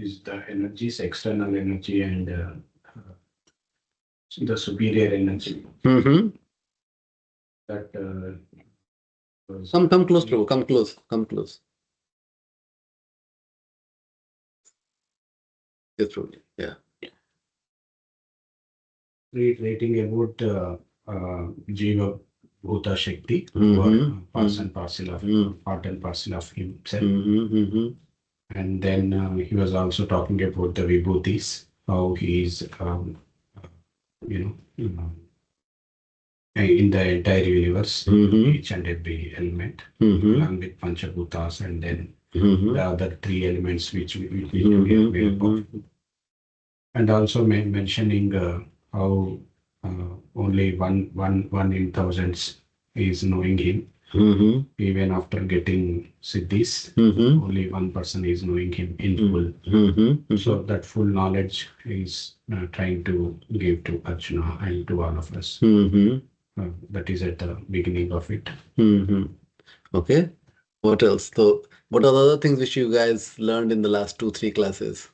is the energies, external energy and the superior energy. That come close, Prabhu. Come close. Yes, Prabhu. Yeah. Reiterating about Jiva Bhuta Shakti, who are parts and parcel of part and parcel of himself. And then he was also talking about the vibhutis, how he is, in the entire universe, each and every element, along with Panchabhutas, and then the other three elements which we are made of. And also mentioning how only one in thousands is knowing him. Even after getting siddhis, only one person is knowing him in full. So that full knowledge is trying to give to Arjuna and to all of us. That is at the beginning of it. Okay. What else? So, what are the other things which you guys learned in the last 2-3 classes?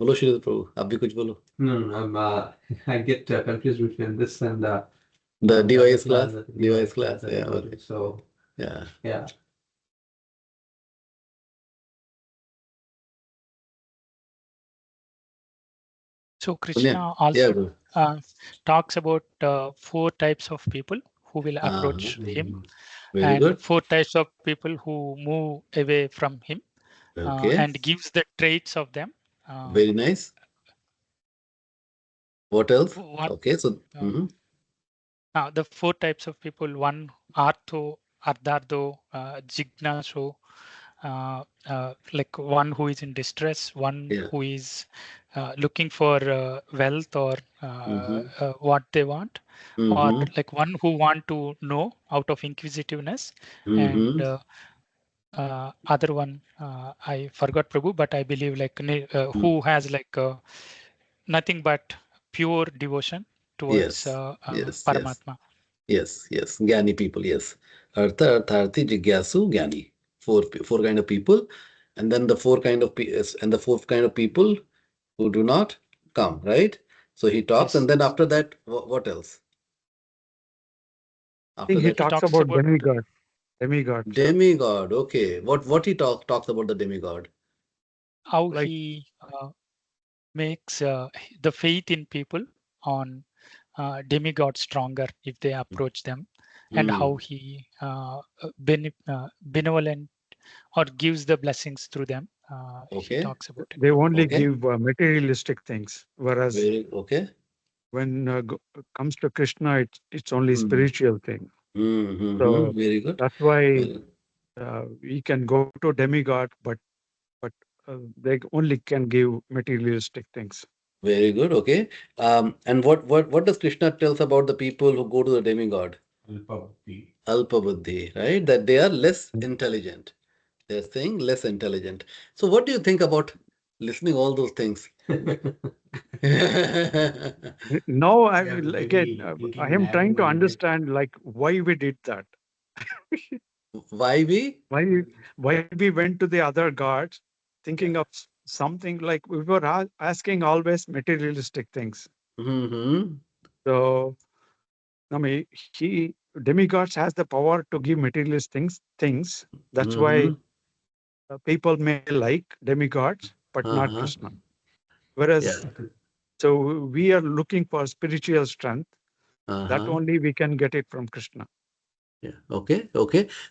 बोलो श्री प्रभु, आप भी कुछ बोलो. No, I get confused between this and the device class. Device class. Yeah. Okay. So yeah. So Krishna also talks about 4 types of people who will approach him, Very good. 4 types of people who move away from him, and gives the traits of them. Very nice. What else? Okay, so now the 4 types of people: 1 artho, ardhartho, jignaso, like one who is in distress, one who is looking for wealth or what they want, or like one who want to know out of inquisitiveness, and other one I forgot, Prabhu, but I believe like who has like nothing but pure devotion towards Paramatma. Yes, Jnani people, yes. Artha, Artharthi, Jigyasu, Jnani. 4 kind of people, and then the 4 kind of and the 4th kind of people who do not come, right? So he talks, and then after that, what else? After he talks about demigod. Demigod, okay. What he talks about the demigod? How he makes the faith in people on demigods stronger if they approach them, and how he benevolent or gives the blessings through them. He talks about it. They only give materialistic things, whereas when comes to Krishna, it's only spiritual thing. So very good. That's why we can go to demigod, but they only can give materialistic things. Very good. Okay. And what does Krishna tells about the people who go to the demigod? Alpa buddhi, right? That they are less intelligent. They're saying less intelligent. So what do you think about listening all those things? No, I am trying to understand like why we did that. Why we went to the other gods, thinking of something like we were asking always materialistic things. So, I mean, demigods has the power to give materialistic things. That's why people may like demigods, but not Krishna. Whereas, so we are looking for spiritual strength. That only we can get it from Krishna. Yeah. Okay.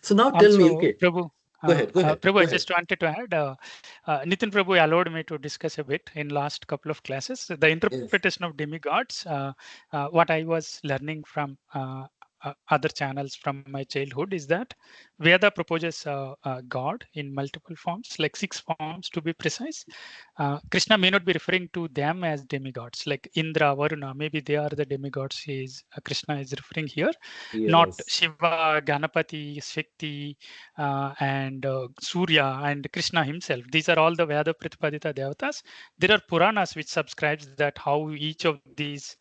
So now also, tell me, okay. Prabhu, Go ahead. Prabhu, I just wanted to add, Nitin Prabhu allowed me to discuss a bit in last couple of classes. The interpretation of demigods, what I was learning from other channels from my childhood is that Veda proposes God in multiple forms, like 6 forms to be precise. Krishna may not be referring to them as demigods, like Indra, Varuna, maybe they are the demigods Krishna is referring here, not Shiva, Ganapati, Shakti, and Surya and Krishna himself. These are all the Veda Pratipadita Devatas. There are Puranas which subscribes that how each of these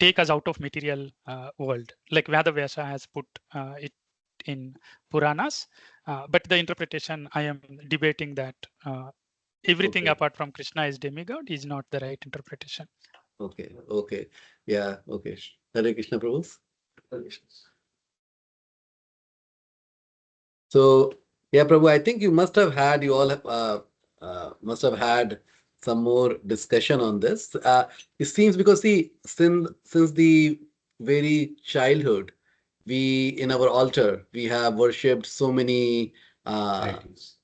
take us out of material world. Like Veda Vyasa has put it in Puranas. But the interpretation, I am debating that everything apart from Krishna is demigod is not the right interpretation. Okay. Yeah, okay. Hare Krishna, Prabhu. So, yeah, Prabhu, I think you all must have had some more discussion on this. It seems because see, since the very childhood, we in our altar we have worshipped so many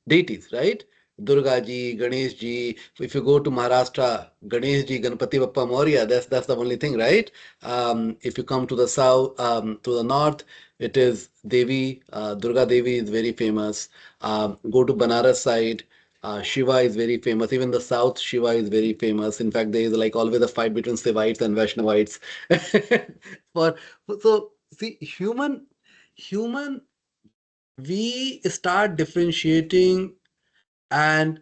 deities, right? Durga ji, Ganesh ji. If you go to Maharashtra, Ganesh ji, Ganpati Bappa Maurya. That's the only thing, right? If you come to the south, to the north, it is Devi. Durga Devi is very famous. Go to Banaras side. Shiva is very famous. Even the south, Shiva is very famous. In fact, there is like always a fight between Sivites and Vaishnavites. For so see, human, we start differentiating and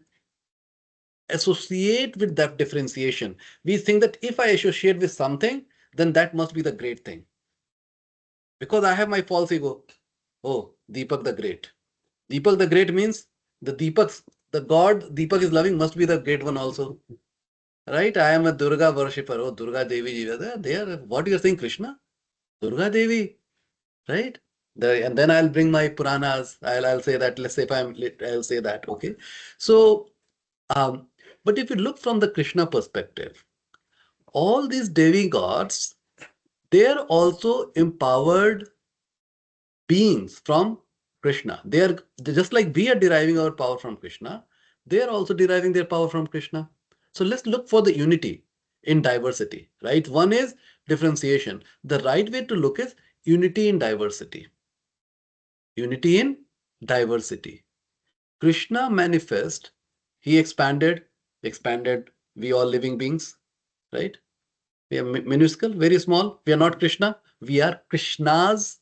associate with that differentiation. We think that if I associate with something, then that must be the great thing. Because I have my false ego. Oh, Deepak the Great. Deepak the Great means the God Deepak is loving must be the great one also. Right? I am a Durga worshipper. Oh, Durga Devi. They are, what you are saying, Krishna? Durga Devi. Right? And then I'll bring my Puranas. I'll say that. Let's say I'll say that. Okay. So, but if you look from the Krishna perspective, all these demigods, they are also empowered beings from Krishna. They're just like we are deriving our power from Krishna, they are also deriving their power from Krishna. So let's look for the unity in diversity, right? One is differentiation. The right way to look is unity in diversity. Unity in diversity. Krishna manifest, he expanded, we all living beings, right? We are minuscule, very small. We are not Krishna. We are Krishna's,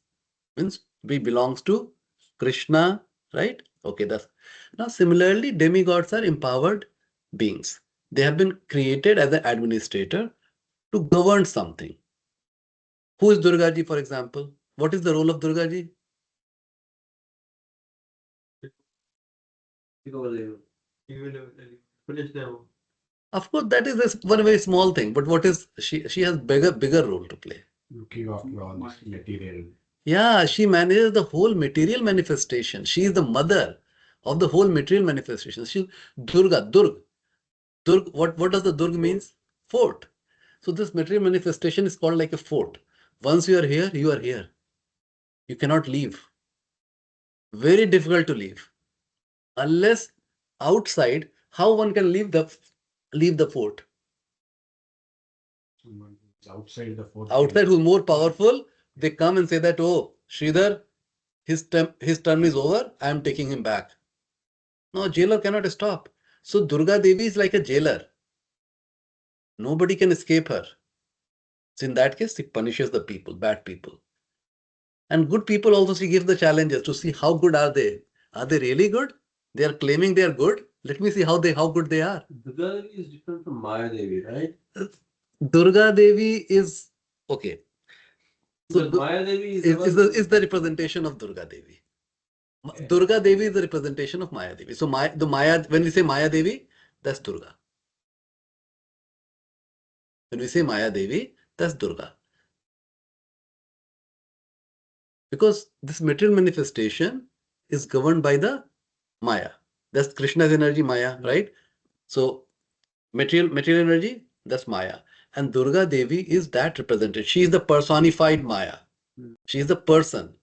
means we belongs to Krishna, right? Okay, that's now similarly, demigods are empowered beings. They have been created as an administrator to govern something. Who is Durga ji, for example? What is the role of Durga ji? Of course, that is one very small thing, but what is she has bigger role to play. Looking after all this material. Yeah, she manages the whole material manifestation. She is the mother of the whole material manifestation. She's Durga. What does the Durg means? Fort. So this material manifestation is called like a fort. Once you are here, you are here. You cannot leave. Very difficult to leave. Unless outside, how one can leave the fort? Outside the fort. Outside who's more powerful, they come and say that, oh, Sridhar, his term is over, I am taking him back. No, jailer cannot stop. So Durga Devi is like a jailer. Nobody can escape her. So in that case, she punishes the people, bad people. And good people also, she gives the challenges to see how good are they. Are they really good? They are claiming they are good. Let me see how good they are. Durga Devi is different from Maya Devi, right? Durga Devi is okay. So Maya Devi is the representation of Durga Devi. Okay. Durga Devi is the representation of Maya Devi. So when we say Maya Devi, that's Durga. When we say Maya Devi, that's Durga. Because this material manifestation is governed by the Maya. That's Krishna's energy, Maya, right? So material energy, that's Maya. And Durga Devi is that represented. She is the personified Maya. She is the person.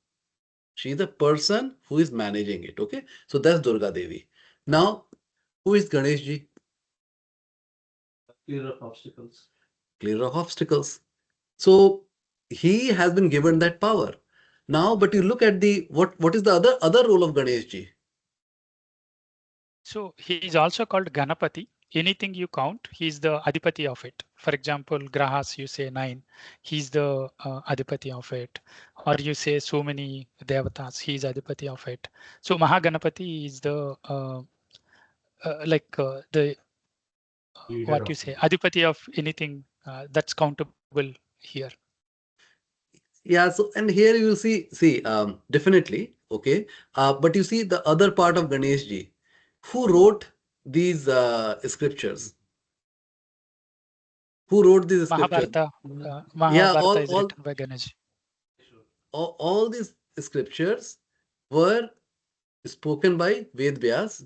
She is the person who is managing it. Okay. So that's Durga Devi. Now, who is Ganesh ji? Clearer of obstacles. Clearer of obstacles. So he has been given that power. Now, but you look at the what is the other role of Ganesh ji? So he is also called Ganapati. Anything you count, he's the Adipati of it. For example, Grahas, you say 9, he's the Adipati of it. Or you say so many Devatas, he's Adipati of it. So Mahaganapati is the what you say, Adipati of anything that's countable here. Yeah, so and here you see, definitely, Okay. But you see the other part of Ganesh ji, who wrote these scriptures? Who wrote these scriptures? Mahabharata. Yeah, Mahabharata is written by Ganesh. all these scriptures were spoken by Ved Vyas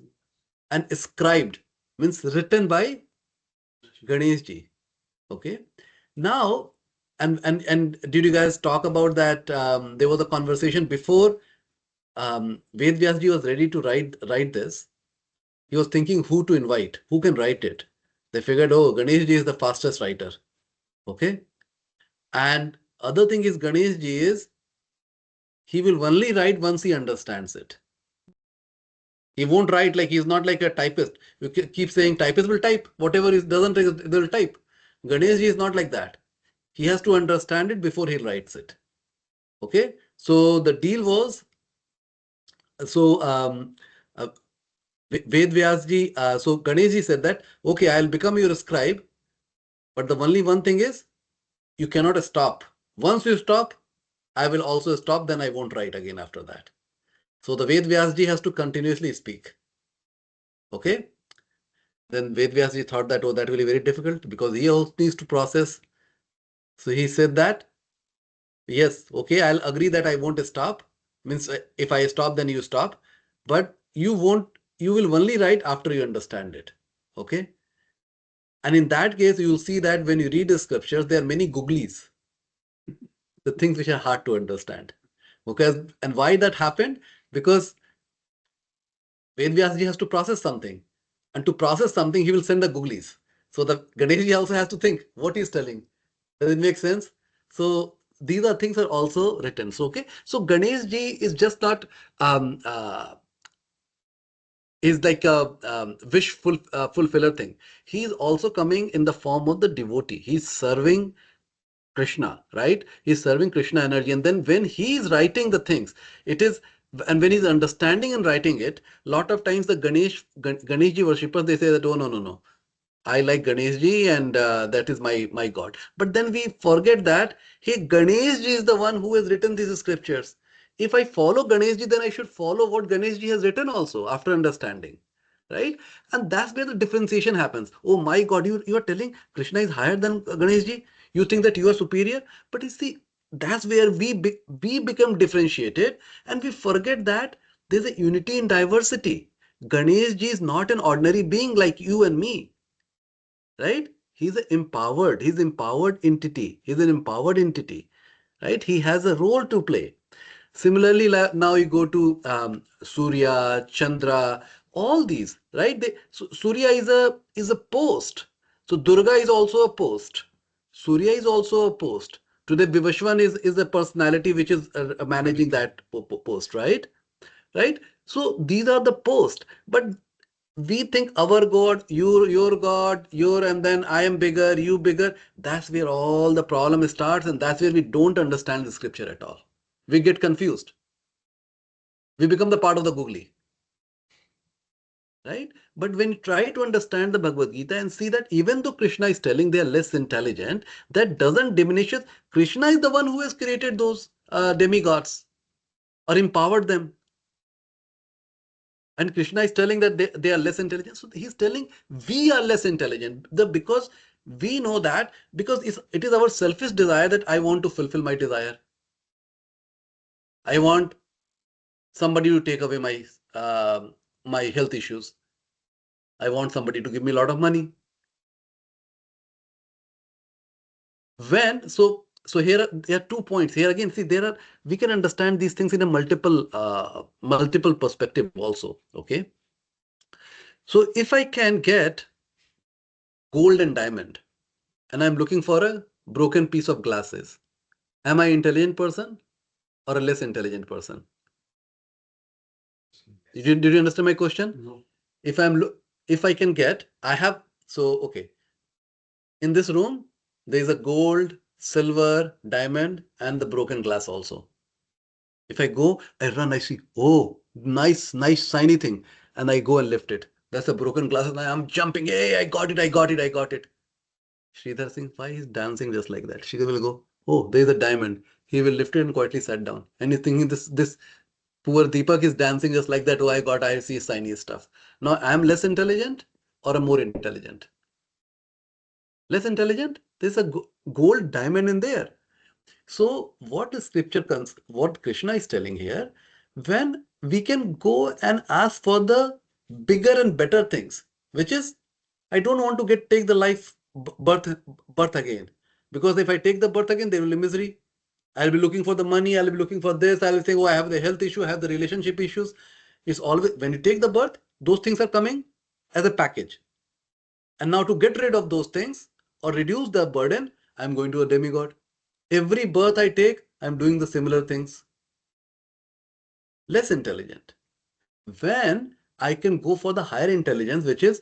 and scribed, means written by Ganesh ji. Okay. Now, and did you guys talk about that? There was a conversation before Ved Vyas ji was ready to write this. He was thinking who to invite, who can write it. They figured, oh, Ganesh ji is the fastest writer. Okay. And other thing is Ganesh ji is, he will only write once he understands it. He won't write like, he's not like a typist. You keep saying typist will type. Whatever he doesn't, they will type. Ganesh ji is not like that. He has to understand it before he writes it. Okay. So the deal was, so Ved Vyas ji, so Ganesh ji said that, okay, I'll become your scribe. But the only one thing is, you cannot stop. Once you stop, I will also stop, then I won't write again after that. So the Ved Vyas ji has to continuously speak. Okay. Then Ved Vyas ji thought that, oh, that will be very difficult because he also needs to process. So he said that, yes, okay, I'll agree that I won't stop. Means if I stop, then you stop. But you will only write after you understand it. Okay. And in that case, you will see that when you read the scriptures, there are many googlies, the things which are hard to understand. Okay. And why that happened? Because Ved Vyas ji has to process something. And to process something, he will send the googlies. So the Ganesh ji also has to think what he's telling. Does it make sense? So these are things are also written. So okay. So Ganesh ji is just not is like a wish fulfiller thing. He is also coming in the form of the devotee. He's serving Krishna, right? He's serving Krishna energy. And then when he is writing the things, it is, and when he's understanding and writing it, lot of times the Ganesh ji worshippers, they say that, oh, no, no, no. I like Ganesh ji and that is my God. But then we forget that, hey, Ganesh ji is the one who has written these scriptures. If I follow Ganesh ji, then I should follow what Ganesh ji has written also after understanding. Right? And that's where the differentiation happens. Oh my God, you are telling Krishna is higher than Ganesh ji? You think that you are superior? But you see, that's where we become differentiated and we forget that there's a unity in diversity. Ganesh ji is not an ordinary being like you and me. Right? He's an empowered entity. He's an empowered entity. Right? He has a role to play. Similarly, now you go to Surya, Chandra, all these, right? So Surya is a post. So Durga is also a post. Surya is also a post. Today, Vivashwan is a personality which is managing that post, right? Right? So these are the posts. But we think our God, your God, and then I am bigger, you bigger. That's where all the problem starts, and that's where we don't understand the scripture at all. We get confused. We become the part of the googly. Right? But when you try to understand the Bhagavad Gita and see that even though Krishna is telling they are less intelligent, that doesn't diminish it. Krishna is the one who has created those demigods or empowered them. And Krishna is telling that they are less intelligent. So he's telling we are less intelligent. Because we know that, because it is our selfish desire that I want to fulfill my desire. I want somebody to take away my health issues. I want somebody to give me a lot of money. So here there are 2 points. Here again, see, we can understand these things in a multiple perspective also. Okay. So if I can get gold and diamond, and I'm looking for a broken piece of glasses, am I an intelligent person or a less intelligent person? Did you understand my question? No. If I can get, okay. In this room, there is a gold, silver, diamond, and the broken glass also. If I go, I run, I see, oh, nice, shiny thing. And I go and lift it. That's a broken glass. And I'm jumping. Hey, I got it. Sridhar Singh, why he's dancing just like that? Sridhar will go, oh, there's a diamond. He will lift it and quietly sat down. And he's thinking this Poor Deepak is dancing just like that. Oh, I see Chinese stuff. Now, I'm less intelligent or a more intelligent? Less intelligent? There's a gold diamond in there. So what the scripture what Krishna is telling here, when we can go and ask for the bigger and better things, which is, I don't want to take the life birth again, because if I take the birth again, there will be misery. I'll be looking for the money. I'll be looking for this. I'll think, oh, I have the health issue. I have the relationship issues. It's always when you take the birth, those things are coming as a package. And now to get rid of those things or reduce the burden, I'm going to a demigod. Every birth I take, I'm doing the similar things. Less intelligent. When I can go for the higher intelligence, which is,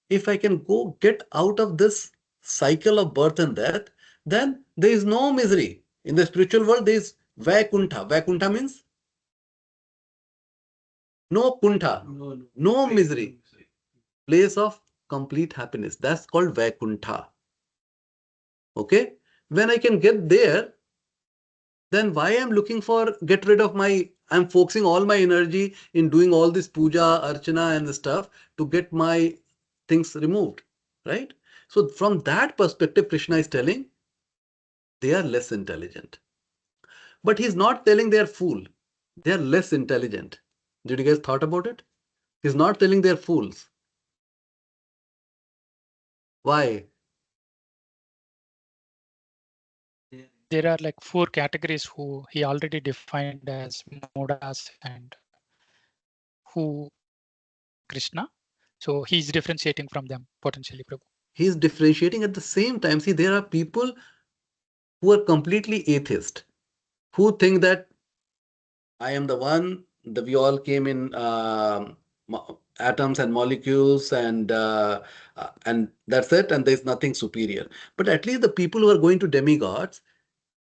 if I can go get out of this cycle of birth and death, then there is no misery. In the spiritual world, there is Vaikuntha. Vaikuntha means no kuntha, no misery. Place of complete happiness. That's called Vaikuntha. Okay? When I can get there, then why I'm looking for get rid of I'm focusing all my energy in doing all this puja, archana and the stuff to get my things removed, right? So from that perspective, Krishna is telling they are less intelligent. But he's not telling they are fool. They are less intelligent. Did you guys thought about it? He's not telling they are fools. Why? There are like 4 categories who he already defined as modas and who Krishna. So he's differentiating from them potentially, Prabhu. He's differentiating at the same time. See, there are people who are completely atheist, who think that I am the one, we all came in atoms and molecules and that's it, and there's nothing superior. But at least the people who are going to demigods,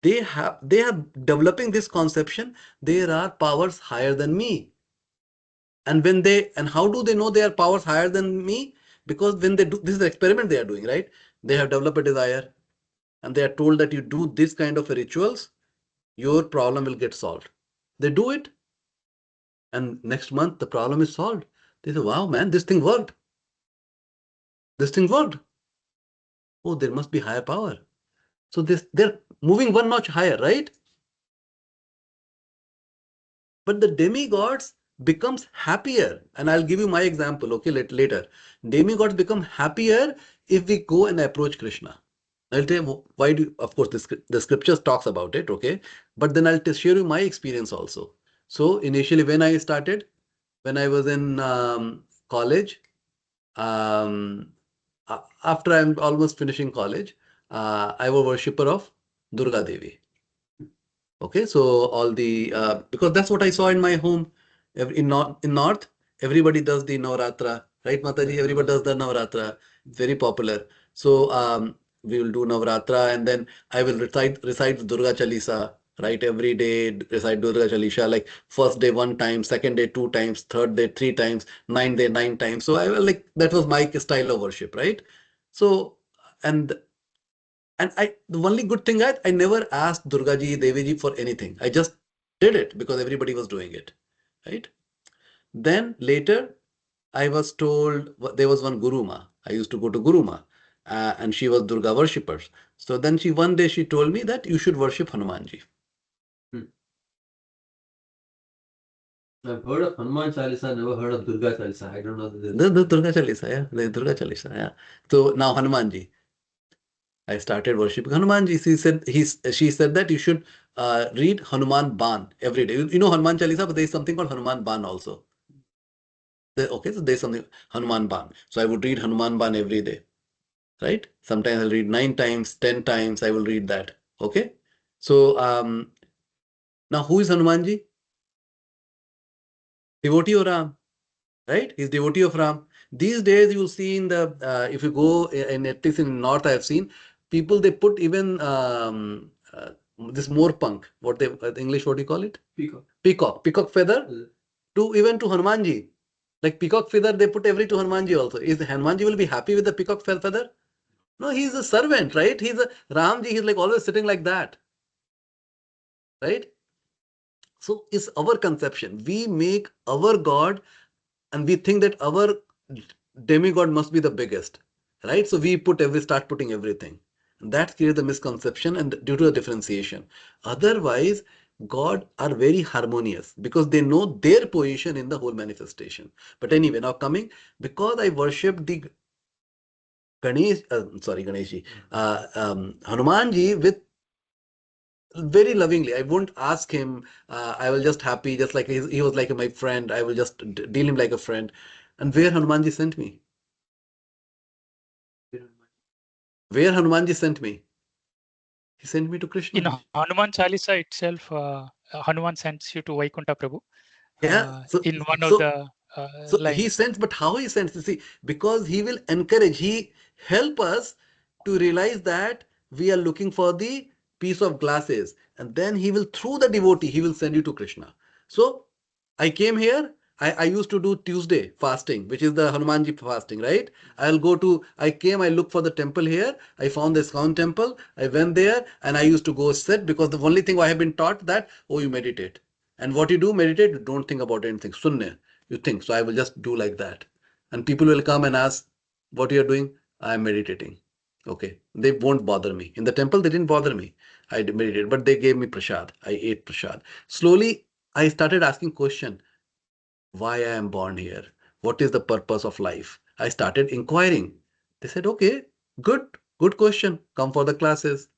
they are developing this conception, there are powers higher than me. And how do they know there are powers higher than me? Because when they do, this is the experiment they are doing, right? They have developed a desire and they are told that you do this kind of rituals, your problem will get solved. They do it. And next month, the problem is solved. They say, wow, man, this thing worked. This thing worked. Oh, there must be higher power. So they're moving one notch higher, right? But the demigods becomes happier. And I'll give you my example, okay, later. Demigods become happier if we go and approach Krishna. I'll tell you why of course, the scriptures talks about it, okay? But then I'll share you my experience also. So initially when I started, when I was in college, after I'm almost finishing college, I was a worshipper of Durga Devi. Okay, so all the because that's what I saw in my home. In North, everybody does the Navratra, right, Mataji? Everybody does the Navratra. Very popular. So we will do Navratra, and then I will recite Durga Chalisa, right? Every day recite Durga Chalisa, like first day 1 time, second day 2 times, third day 3 times, 9th day 9 times. So I was like, that was my style of worship, right? So and the only good thing I never asked Durga ji, Devi ji for anything. I just did it because everybody was doing it, right? Then later, I was told there was one Guru Ma. I used to go to Guru Ma, and she was Durga worshipper. So then one day she told me that you should worship Hanuman ji. I've heard of Hanuman Chalisa, never heard of Durga Chalisa. I don't know the Durga Chalisa, yeah, the Durga Chalisa, yeah. So now Hanuman ji. I started worshipping Hanuman ji. She said that you should read Hanuman Ban every day. You know Hanuman Chalisa, but there is something called Hanuman Ban also. Okay, so there's something Hanuman Ban. So I would read Hanuman Ban every day, right? Sometimes I'll read 9 times, 10 times. I will read that. Okay. So now who is Hanuman ji? Devotee of Ram, right? He's devotee of Ram. These days you will see in the if you go in at least in North, I have seen people they put even this more punk. What they English? What do you call it? Peacock feather to even to Hanumanji. Like peacock feather, they put every to Hanumanji also. Is Hanumanji will be happy with the peacock feather? No, he's a servant, right? He's a Ramji. He's like always sitting like that, right? So it's our conception. We make our God and we think that our demigod must be the biggest, right? So we start putting everything. And that creates the misconception and due to the differentiation. Otherwise, God are very harmonious because they know their position in the whole manifestation. But anyway, now coming, because I worship the Ganeshji, Hanumanji with very lovingly. I won't ask him. I will just happy, just like he was like my friend. I will just deal him like a friend. And where Hanumanji sent me? Where Hanumanji sent me? He sent me to Krishna. In Hanuman Chalisa itself, Hanuman sends you to Vaikuntha Prabhu. Yeah. In one of the lines. He sends, but how he sends? You see, because he will encourage, he help us to realize that we are looking for the piece of glasses, and then he will, through the devotee, he will send you to Krishna. So I came here. I used to do Tuesday fasting, which is the Hanumanji fasting, right? I look for the temple here. I found the scion temple. I went there and I used to go sit because the only thing I have been taught that, oh, you meditate. And what you do, meditate, you don't think about anything. Sunne, you think. So I will just do like that. And people will come and ask, what you are doing? I am meditating. Okay. They won't bother me. In the temple, they didn't bother me. I meditated, but they gave me prasad. I ate prasad. Slowly, I started asking question, why I am born here? What is the purpose of life? I started inquiring. They said, okay, good question. Come for the classes.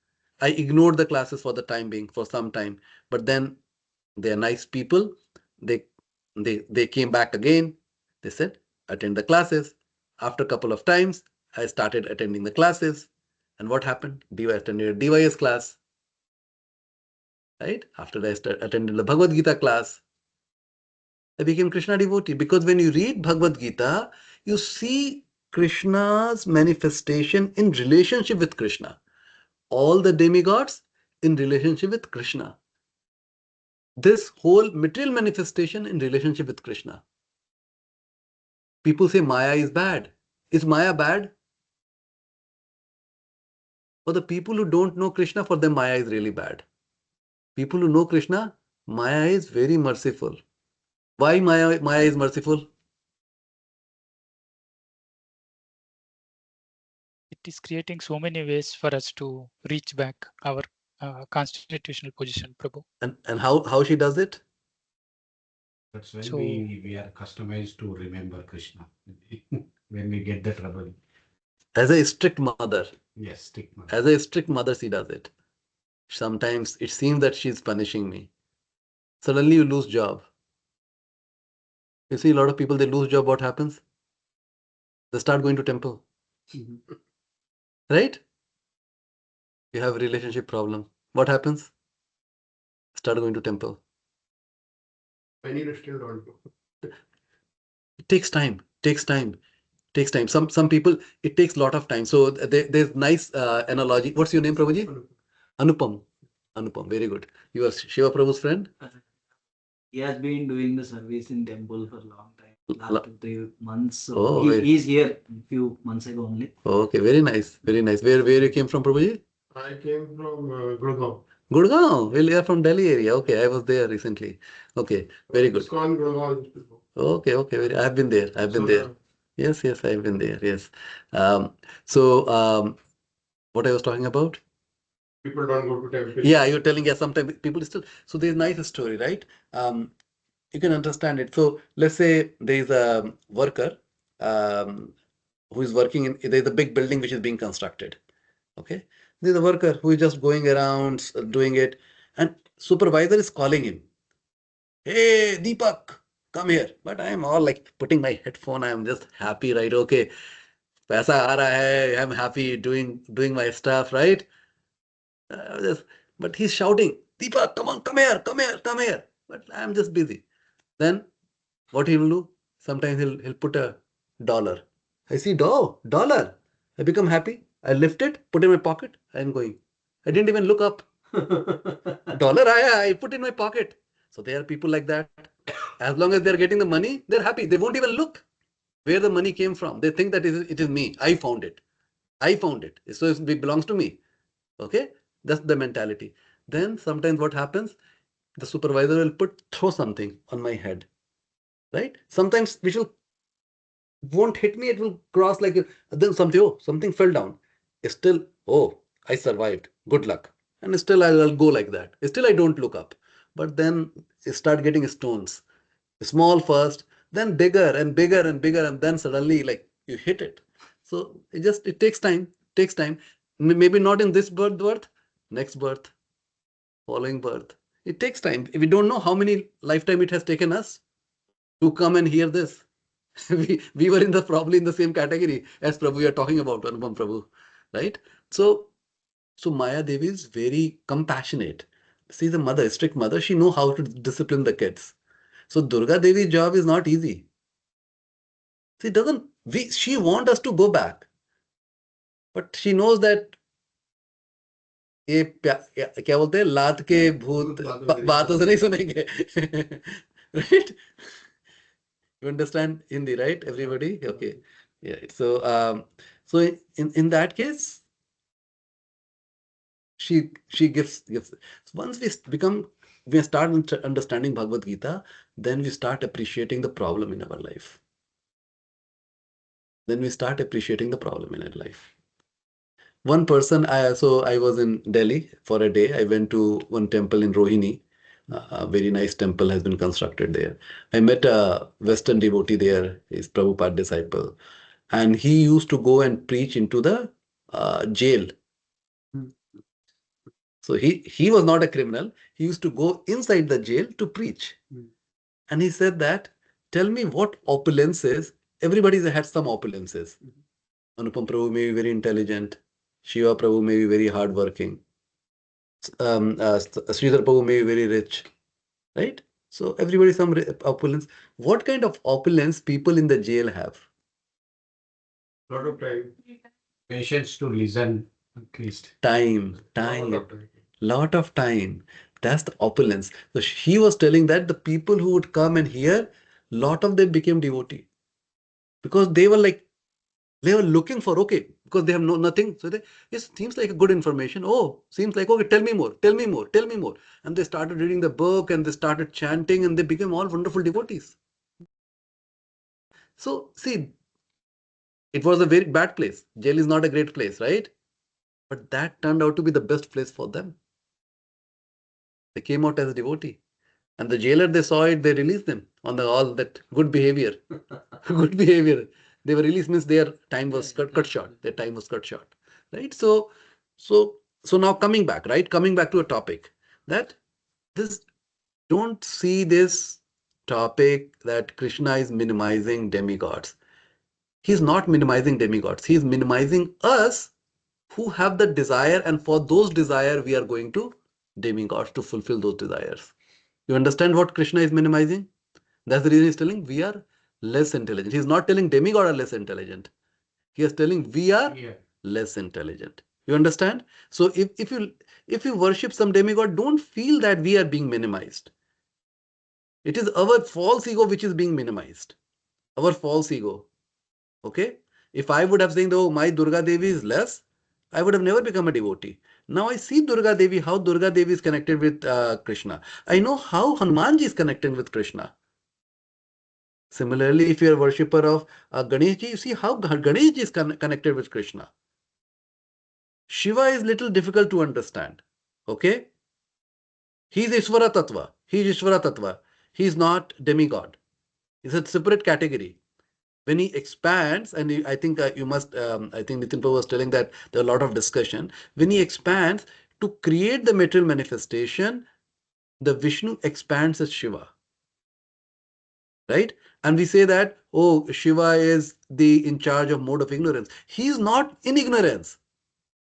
I ignored the classes for the time being, for some time. But then they are nice people. They came back again. They said, attend the classes. After a couple of times, I started attending the classes. And what happened? I attended a DYS class. Right? After I attended the Bhagavad Gita class, I became Krishna devotee. Because when you read Bhagavad Gita, you see Krishna's manifestation in relationship with Krishna. All the demigods in relationship with Krishna. This whole material manifestation in relationship with Krishna. People say Maya is bad. Is Maya bad? For the people who don't know Krishna, for them Maya is really bad. People who know Krishna, Maya is very merciful. Why Maya is merciful? It is creating so many ways for us to reach back our constitutional position, Prabhu. And how she does it? That's when we are customized to remember Krishna. When we get the trouble. As a strict mother. Yes, strict mother. As a strict mother, she does it. Sometimes it seems that she's punishing me. Suddenly you lose job. You see a lot of people, they lose job, what happens? They start going to temple. Right? You have a relationship problem. What happens? Start going to temple. Many still don't do. It takes time. Some people, it takes a lot of time. So there's nice analogy. What's your name, Prabhuji? Anupam. Anupam, very good. You are Shiva Prabhu's friend? He has been doing the service in temple for a long time. Last 2-3 months. So Oh, he's here a few months ago only. Okay, very nice. Very nice. Where you came from, Prabhuji? I came from Gurgaon. Gurgaon. Well, you are from Delhi area. Okay, I was there recently. Okay, very good. ISKCON Gurgaon. Okay, I've been there. I've been there. Yes, I've been there. Yes. What I was talking about? People don't go to temple. Yeah, you're telling, yeah, sometimes people still. So there's a nice story, right? You can understand it. So let's say there's a worker who is working in, there's a big building which is being constructed. Okay. There's a worker who is just going around doing it, and supervisor is calling him. Hey, Deepak, come here. But I am all like putting my headphone. I am just happy, right? Okay. Paisa aa raha hai. I'm happy doing my stuff, right? But he's shouting, Deepak, come on, come here. But I'm just busy. Then what he will do? Sometimes he'll put $1. I see dollar. I become happy. I lift it, put it in my pocket. I'm going. I didn't even look up. Dollar aaya, I put in my pocket. So there are people like that. As long as they're getting the money, they're happy. They won't even look where the money came from. They think that it is me. I found it. So it belongs to me. Okay? That's the mentality. Then sometimes what happens? the supervisor will throw something on my head, right? Sometimes which won't hit me, it will cross like, then something fell down. Still, I survived, good luck. And still I'll go like that. Still I don't look up. But then you start getting stones. Small first, then bigger and bigger and bigger, and then suddenly like you hit it. So it takes time, Maybe not in this birth, next birth, following birth. It takes time. We don't know how many lifetime it has taken us to come and hear this. we were probably in the same category as Prabhu you're talking about, Anupam Prabhu, right? So Maya Devi is very compassionate. See, the mother, strict mother, she know how to discipline the kids. So Durga Devi's job is not easy. She wants us to go back, but she knows that ये क्या बोलते हैं, लात के भूत बातों से नहीं सुनेंगे. Right? You understand Hindi, right? Everybody? Okay. Yeah. So in that case, she gives. So once we start understanding Bhagavad Gita, then we start appreciating the problem in our life. One person, I was in Delhi for a day. I went to one temple in Rohini. A very nice temple has been constructed there. I met a Western devotee there. He's Prabhupada disciple. And he used to go and preach into the jail. So he was not a criminal. He used to go inside the jail to preach. And he said that, tell me what opulences, everybody has some opulences. Anupam Prabhu may be very intelligent. Shiva Prabhu may be very hardworking. Sridhar Prabhu may be very rich. Right? So everybody some opulence. What kind of opulence people in the jail have? Lot of time. Patience to listen, at least. Time. Lot of time. That's the opulence. So he was telling that the people who would come and hear, lot of them became devotee. Because they were looking for, because they have nothing. So it seems like a good information. Seems like, tell me more. And they started reading the book and they started chanting and they became all wonderful devotees. So see, it was a very bad place. Jail is not a great place, right? But that turned out to be the best place for them. They came out as a devotee. And the jailer, they saw it, they released them on all that good behavior. Good behavior. They were released, means their time was cut short. Right? So now coming back to a topic that don't see this topic that Krishna is minimizing demigods. He's not minimizing demigods. He's minimizing us who have the desire, and for those desire we are going to demigods to fulfill those desires. You understand what Krishna is minimizing? That's the reason he's telling we are less intelligent. He's not telling demigod are less intelligent. He is telling we are less intelligent. You understand? So if you worship some demigod, don't feel that we are being minimized. It is our false ego which is being minimized. Our false ego. Okay? If I would have said, my Durga Devi is less, I would have never become a devotee. Now I see Durga Devi, how Durga Devi is connected with Krishna. I know how Hanumanji is connected with Krishna. Similarly, if you are a worshipper of Ganeshji, you see how Ganeshji is connected with Krishna. Shiva is little difficult to understand. Okay? He is Ishvara Tattva. He is not demigod. It's a separate category. When he expands, and I think I think Nitin Prabhu was telling that there are a lot of discussion. When he expands to create the material manifestation, the Vishnu expands as Shiva. Right? And we say that, Shiva is in charge of mode of ignorance. He is not in ignorance.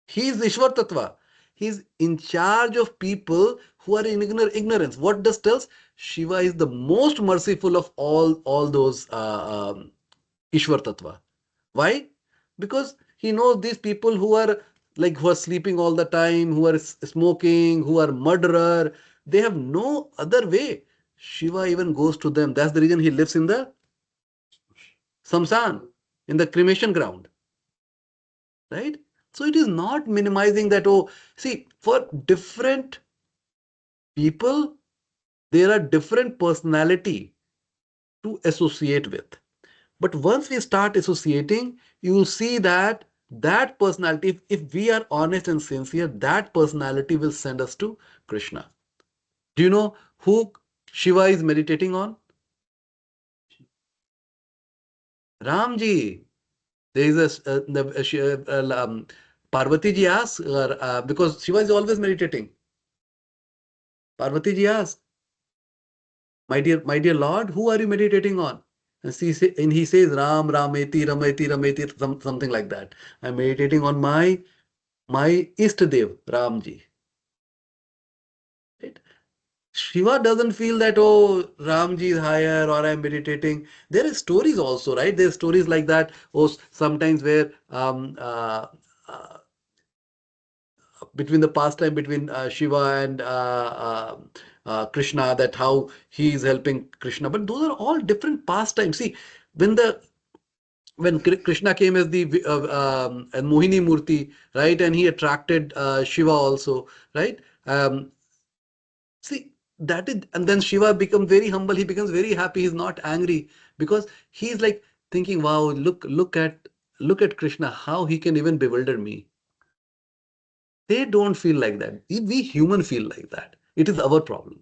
He is Ishwar Tattva. He is in charge of people who are in ignorance. What does tells? Shiva is the most merciful of all those Ishwar Tattva. Why? Because he knows these people who are sleeping all the time, who are smoking, who are murderer. They have no other way. Shiva even goes to them. That's the reason he lives in the Samsan, in the cremation ground. Right? So it is not minimizing that, see, for different people, There are different personality to associate with. But once we start associating, you will see that that personality, if we are honest and sincere, that personality will send us to Krishna. Do you know who Shiva is meditating on? Ramji. There is Parvati ji asks, because Shiva is always meditating. Parvati ji asks, my dear Lord, who are you meditating on? And he says, Ram, Rameti, Rameti, Rameti, something like that. I'm meditating on my Istadev, Ramji. Right? Shiva doesn't feel that, oh, Ramji is higher or I'm meditating. There are stories also, right? There are stories like that. Oh, sometimes where between the pastime between Shiva and Krishna, that how he is helping Krishna. But those are all different pastimes. See, when Krishna came as the and Mohini Murti, right, and he attracted Shiva also, right? See, that is, and then Shiva becomes very humble. He becomes very happy. He's not angry because he's like thinking, "Wow, look at Krishna, how he can even bewilder me." They don't feel like that. We human feel like that. It is our problem.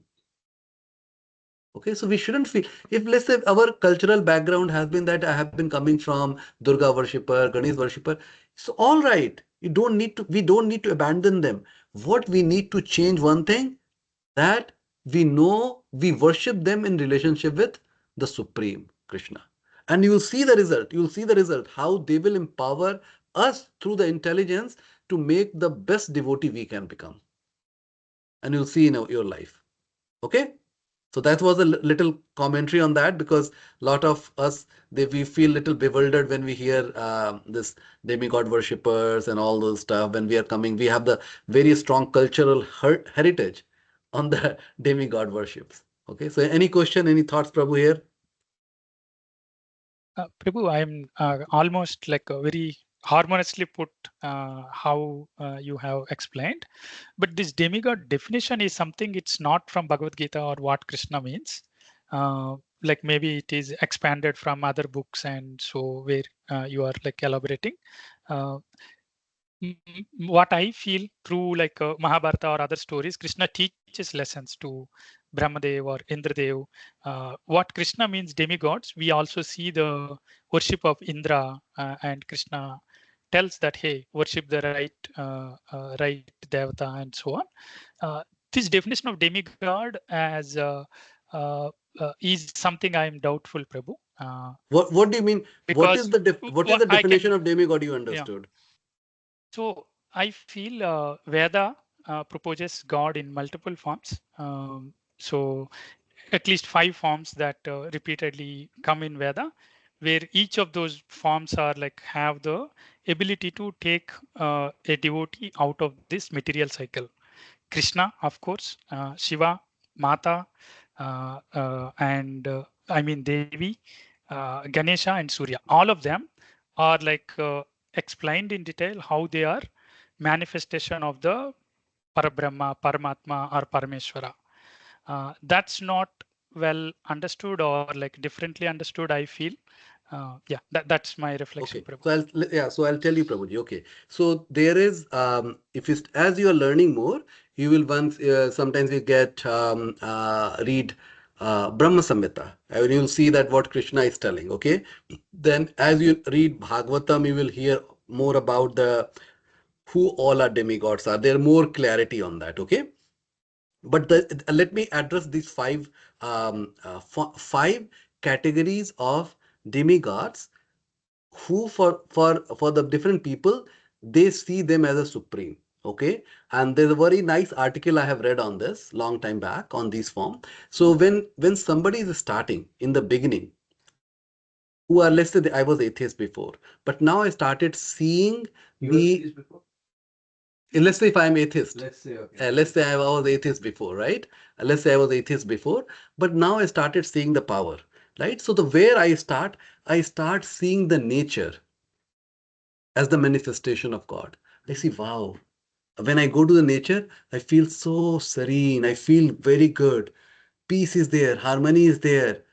Okay, so we shouldn't feel, if let's say our cultural background has been that I have been coming from Durga worshipper, Ganesh worshipper, so all right, we don't need to abandon them. What we need to change one thing, that we know we worship them in relationship with the Supreme Krishna. And you will see the result. You will see the result, how they will empower us through the intelligence to make the best devotee we can become. And you'll see in your life. Okay? So that was a little commentary on that, because a lot of us, we feel little bewildered when we hear this demigod worshippers and all those stuff. When we are coming, we have the very strong cultural heritage on the demigod worships. Okay, so any question, any thoughts, Prabhu, here? Prabhu, I'm almost like very harmoniously put how you have explained. But this demigod definition is something, it's not from Bhagavad Gita or what Krishna means. Like maybe it is expanded from other books, and so where you are like elaborating. What I feel through like Mahabharata or other stories, Krishna teaches lessons to Brahmadev or Indradev. What Krishna means demigods, we also see the worship of Indra, and Krishna tells that, hey, worship the right devata and so on. This definition of demigod as is something I am doubtful, Prabhu. What do you mean? What is Because the definition of demigod you yeah. understood? So I feel Veda proposes God in multiple forms. So at least 5 forms that repeatedly come in Veda, where each of those forms are like have the ability to take a devotee out of this material cycle. Krishna, of course, Shiva, Mata, and I mean Devi, Ganesha, and Surya. All of them are like explained in detail how they are manifestation of the Parabrahma, Paramatma, or Parameshwara. That's not well understood, or like differently understood, I feel. Yeah, that's my reflection, Okay, Prabhu. so I'll tell you, Prabhuji. Okay, so there is, if you as you are learning more, you will sometimes you get read Brahma Samhita, and you'll see that what Krishna is telling. Okay, then as you read Bhagavatam, you will hear more about the who all our demigods are. There more clarity on that. Okay, but let me address these five categories of demigods who for the different people, they see them as a supreme. Okay, and there's a very nice article I have read on this long time back on this form. So when somebody is starting in the beginning, who are, let's say I was atheist before, but now I started seeing let's say if I'm atheist. Let's say, okay. Let's say I was atheist before, right? Let's say I was atheist before, but now I started seeing the power, right? So where I start seeing the nature as the manifestation of God. I see, wow. When I go to the nature, I feel so serene. I feel very good. peace is there, harmony is there.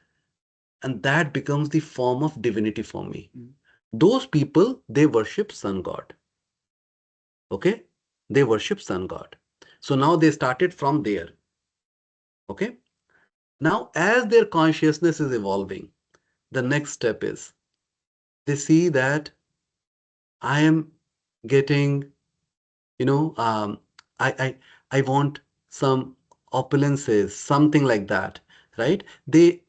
And that becomes the form of divinity for me. Those people, they worship sun god. Okay? They worship sun god. So now they started from there. Okay? Now, as their consciousness is evolving, the next step is they see that I am getting, you know, I want some opulences, something like that, right? They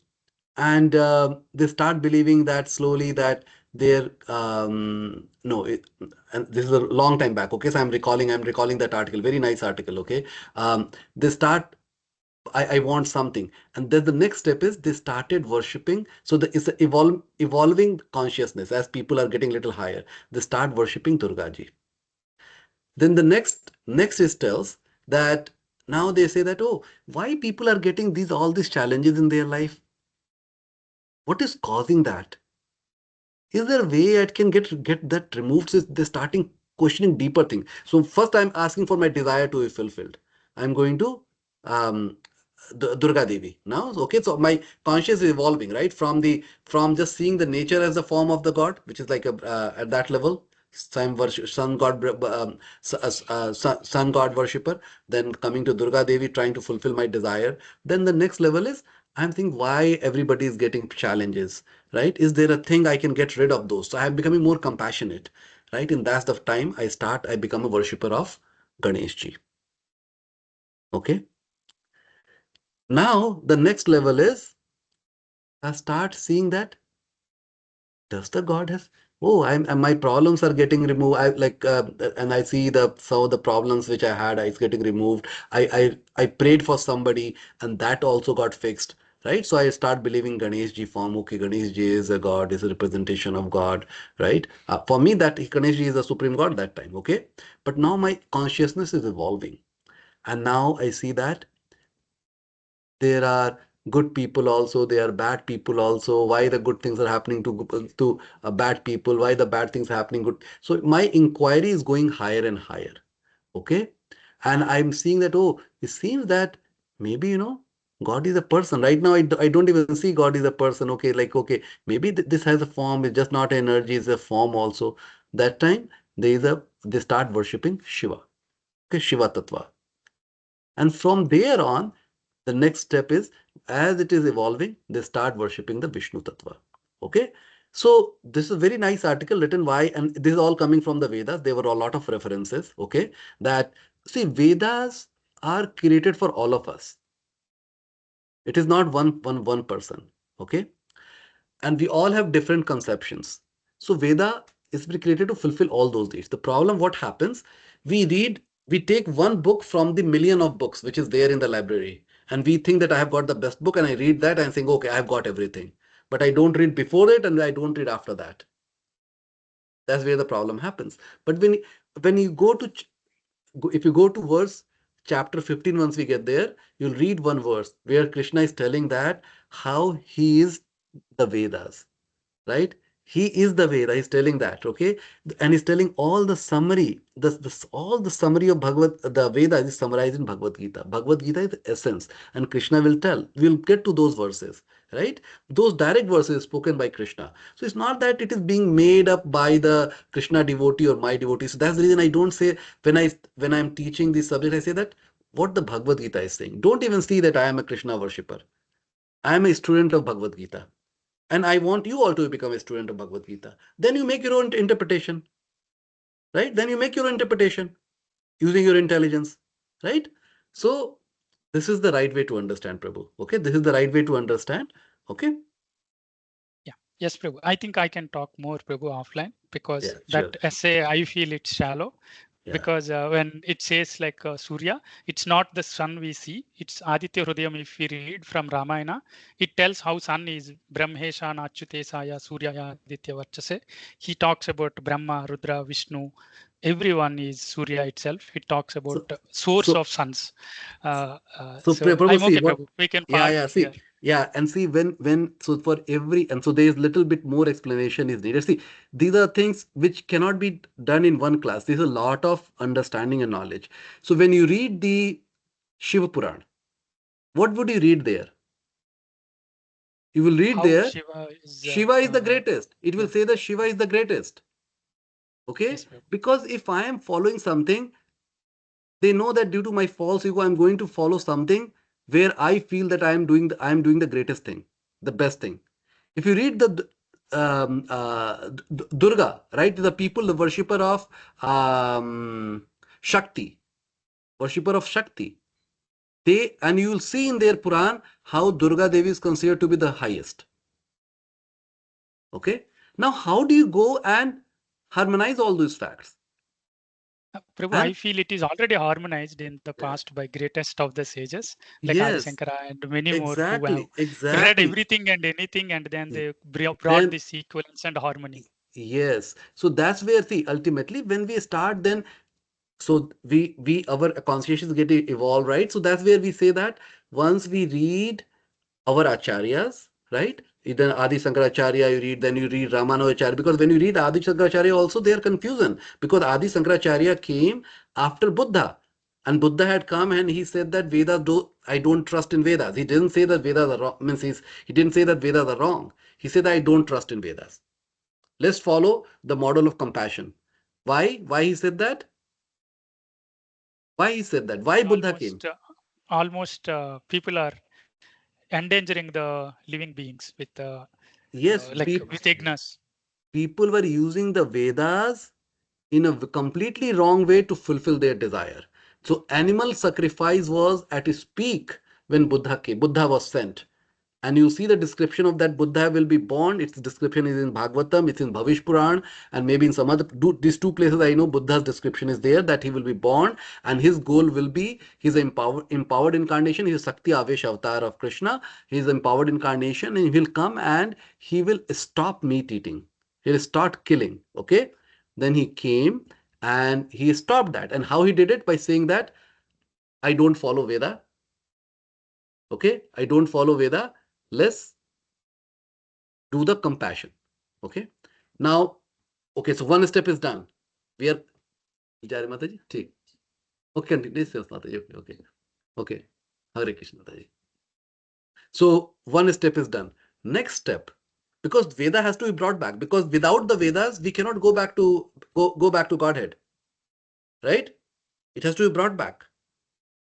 start believing that slowly that they're no it, and this is a long time back. Okay, so I'm recalling that article, very nice article. Okay, they start, I want something, and then the next step is they started worshipping. So it's an evolving consciousness. As people are getting little higher, they start worshipping Durga ji. Then the next is tells that now they say that, oh, why people are getting all these challenges in their life? What is causing that? Is there a way I can get that removed? So they're starting questioning deeper things. So first I'm asking for my desire to be fulfilled. I'm going to um, Durga Devi. Now, okay, so my conscious is evolving, right? From just seeing the nature as a form of the god, which is like at that level, sun god, sun god worshipper. Then coming to Durga Devi, trying to fulfill my desire. Then the next level is I'm thinking why everybody is getting challenges, right? Is there a thing I can get rid of those? So I'm becoming more compassionate, right? And that's the time I become a worshipper of Ganesh ji. Okay. Now the next level is I start seeing that does the god has and my problems are getting removed. And I see some of the problems which I had is getting removed. I prayed for somebody and that also got fixed. Right, so I start believing Ganesh ji form. Okay, Ganesh ji is a god, is a representation of God. Right, for me that Ganesh ji is a supreme god that time. Okay, but now my consciousness is evolving, and now I see that there are good people also, there are bad people also. Why the good things are happening to bad people? Why the bad things are happening good? So my inquiry is going higher and higher. Okay, and I'm seeing that, oh, it seems that maybe, God is a person. Right now I don't even see God is a person. Okay, like, okay, maybe this has a form. It's just not energy, it's a form also. That time they start worshipping Shiva. Okay, Shiva Tattva. And from there on, the next step is, as it is evolving, they start worshipping the Vishnu Tattva. Okay. So this is a very nice article written why, and this is all coming from the Vedas. There were a lot of references. Okay. That, see, Vedas are created for all of us. It is not one person. Okay. And we all have different conceptions. So Veda is created to fulfill all those needs. The problem, what happens, we take one book from the million of books which is there in the library, and we think that I have got the best book, and I read that and think, okay, I've got everything. But I don't read before it and I don't read after that. That's where the problem happens. But when you go to, if you go to verse chapter 15, once we get there, you'll read one verse where Krishna is telling that how he is the Vedas. Right? He is the Veda. He's telling that, okay, and he's telling all the summary. All the summary of the Veda is summarized in Bhagavad Gita. Bhagavad Gita is the essence, and Krishna will tell. We'll get to those verses, right? Those direct verses spoken by Krishna. So it's not that it is being made up by the Krishna devotee or my devotee. So that's the reason I don't say when I'm teaching this subject, I say that what the Bhagavad Gita is saying. Don't even see that I am a Krishna worshipper. I am a student of Bhagavad Gita. And I want you all to become a student of Bhagavad Gita. Then you make your own interpretation, right? Then you make your own interpretation using your intelligence, right? So this is the right way to understand, Prabhu. Okay, this is the right way to understand. Okay. Yeah. Yes, Prabhu. I think I can talk more, Prabhu, offline, because Yeah, that sure. essay, I feel it's shallow. Yeah. Because when it says like Surya, it's not the sun we see, it's Aditya Hridayam. If we read from Ramayana, it tells how sun is Brahmesha Nachutesaya Surya Aditya Varchase. He talks about Brahma, Rudra, Vishnu. Everyone is Surya itself. It talks about So, source so, of suns. so So Prabhu, I'm see okay, what? Prabhu. We can Yeah, park yeah. here. See, yeah, and see so for every, and so there is little bit more explanation is needed. See, these are things which cannot be done in one class. There's a lot of understanding and knowledge. So when you read the Shiva Puran, what would you read there? You will read How there, Shiva is the greatest. It will say that Shiva is the greatest. Okay? Yes, Prabhu. Because if I am following something, they know that due to my false ego, I'm going to follow something where I feel that I am doing the greatest thing, the best thing. If you read the Durga, right, the people, the worshipper of Shakti, and you will see in their Puran how Durga Devi is considered to be the highest. Okay. Now, how do you go and harmonize all these facts? Prabhu, I feel it is already harmonized in the past by greatest of the sages, like Adi Yes, Shankara and many more who have read exactly. everything and anything, and then they brought Then, this equivalence and harmony. yes. So that's where, see, ultimately, when we start, then so our consciousness get evolved, right? So that's where we say that once we read our acharyas, right? Then Adi Shankaracharya you read, then you read Ramanujacharya, because when you read Adi Shankaracharya also they are confusion, because Adi Shankaracharya came after Buddha, and Buddha had come and he said that I don't trust in Vedas. He didn't say that Vedas are wrong, he didn't say that Vedas are wrong. He said I don't trust in Vedas. Let's follow the model of compassion. Why? Why he said that? Why he said that? Why Buddha came? Almost people are endangering the living beings with Yes, with ignorance. people were using the Vedas in a completely wrong way to fulfill their desire. So animal sacrifice was at its peak when Buddha came. Buddha was sent. And you see the description of that Buddha will be born. Its description is in Bhagavatam, it's in Bhavish Puran, and maybe in some other, these two places I know Buddha's description is there, that he will be born and his goal will be, he's an empowered incarnation, he's a Sakti Avesh avatar of Krishna, he's an empowered incarnation, and he will come and he will stop meat eating. He'll start killing, okay? Then he came and he stopped that. And how he did it? By saying that, I don't follow Veda. Okay? I don't follow Veda. Let's do the compassion. Okay? Now, okay, so one step is done. We are Jai Mataji. Okay, continue. Mataji. Okay. Okay. Hare Krishna Mataji. So one step is done. Next step, because Veda has to be brought back, because without the Vedas, we cannot go back to Godhead. Right? It has to be brought back.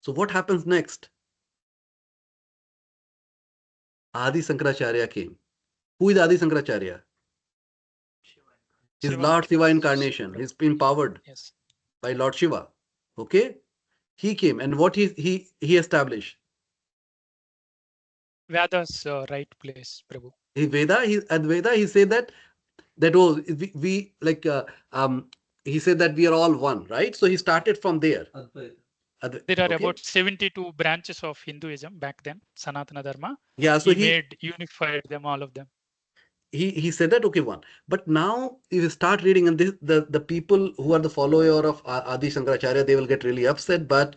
So what happens next? Adi Shankaracharya came. Who is Adi Shankaracharya? His Lord Shiva incarnation. He's been powered by Lord Shiva. Okay? He came, and what he established? Veda's right place, Prabhu. Veda, he said that oh, we like he said that we are all one, right? So he started from there. There are about 72 branches of Hinduism back then, Sanatana Dharma. Yeah, so he unified them, all of them. He said that, okay, one. But now if you start reading, and the people who are the follower of Adi Shankaracharya, they will get really upset. But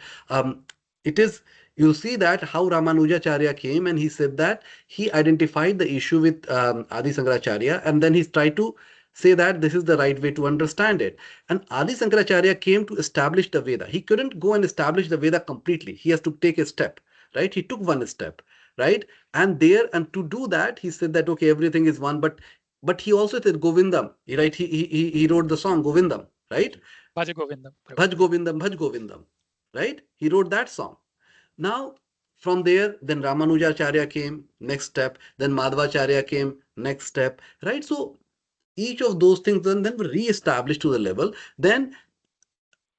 it is, you'll see that how Ramanujacharya came and he said that he identified the issue with Adi Shankaracharya, and then he tried to say that this is the right way to understand it. And Adi Shankaracharya came to establish the Veda. He couldn't go and establish the Veda completely. He has to take a step, right? He took one step, right? And to do that, he said that, okay, everything is one, but he also said Govindam, right? He wrote the song Govindam, right? Bhaj Govindam. Bhaj Govindam, Bhaj Govindam, right? He wrote that song. Now, from there, then Ramanujacharya came, next step. Then Madhvacharya came, next step, right? So each of those things then were re-established to the level. Then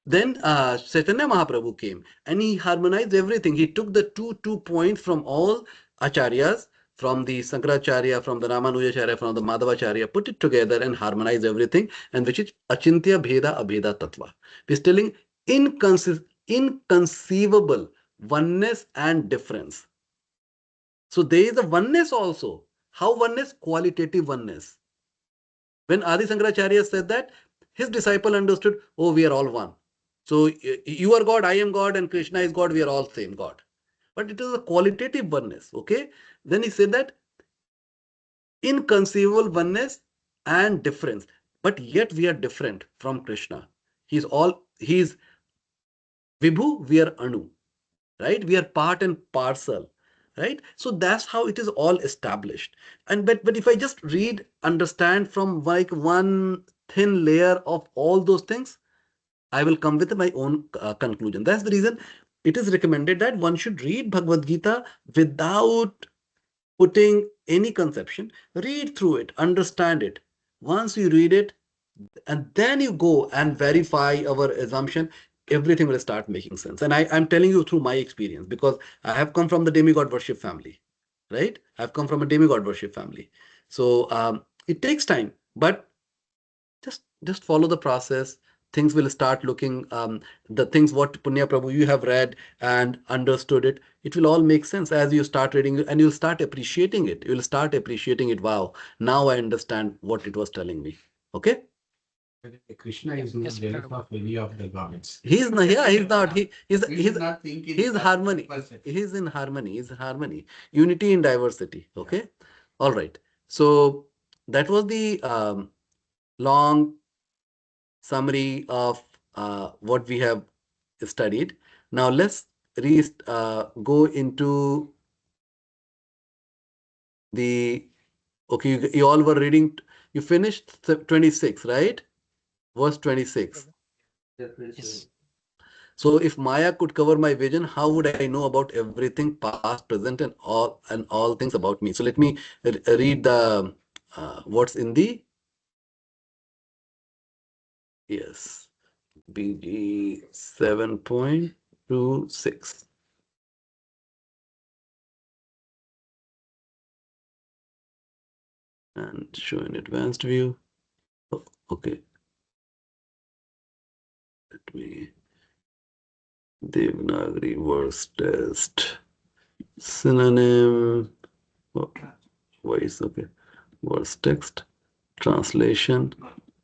Chaitanya Mahaprabhu came and he harmonized everything. He took the two points from all acharyas, from the Sankaracharya, from the Ramanujacharya, from the Madhavacharya, put it together and harmonized everything, and which is Achintya Bheda Abheda Tattva. He's telling inconceivable oneness and difference. So there is a oneness also. How oneness? Qualitative oneness. When Adi Shankaracharya said that, his disciple understood, oh, we are all one. So you are God, I am God, and Krishna is God, we are all same God. But it is a qualitative oneness, okay? Then he said that inconceivable oneness and difference. But yet we are different from Krishna. He's Vibhu, we are Anu, right? We are part and parcel. right? So that's how it is all established. And but if I just read, understand from like one thin layer of all those things, I will come with my own conclusion. That's the reason it is recommended that one should read Bhagavad Gita without putting any conception. Read through it, understand it. Once you read it, and then you go and verify our assumption, everything will start making sense. And I'm telling you through my experience, because I have come from the demigod worship family, right? I've come from a demigod worship family. So it takes time, but just follow the process. Things will start looking, the things what Punya Prabhu you have read and understood it, it will all make sense as you start reading it, and you'll start appreciating it. You'll start appreciating it. Wow, now I understand what it was telling me. Okay. Krishna is not Yes, jealous Prabhu. of any of the gods. He's not. Yeah, he's not. We should not think in He's that harmony. perspective. He's in harmony. He's harmony. Unity in diversity. Okay. All right. So that was the long summary of what we have studied. Now let's go into the. Okay, you all were reading. You finished 26, right? Verse 26. Yes. So if Maya could cover my vision, how would I know about everything past, present, and all things about me? So let me read the what's in the yes BG 7.26. And show in advanced view. Oh, okay. Let me Devanagari verse test. Synonym. Oh, voice. Okay. Verse text. Translation.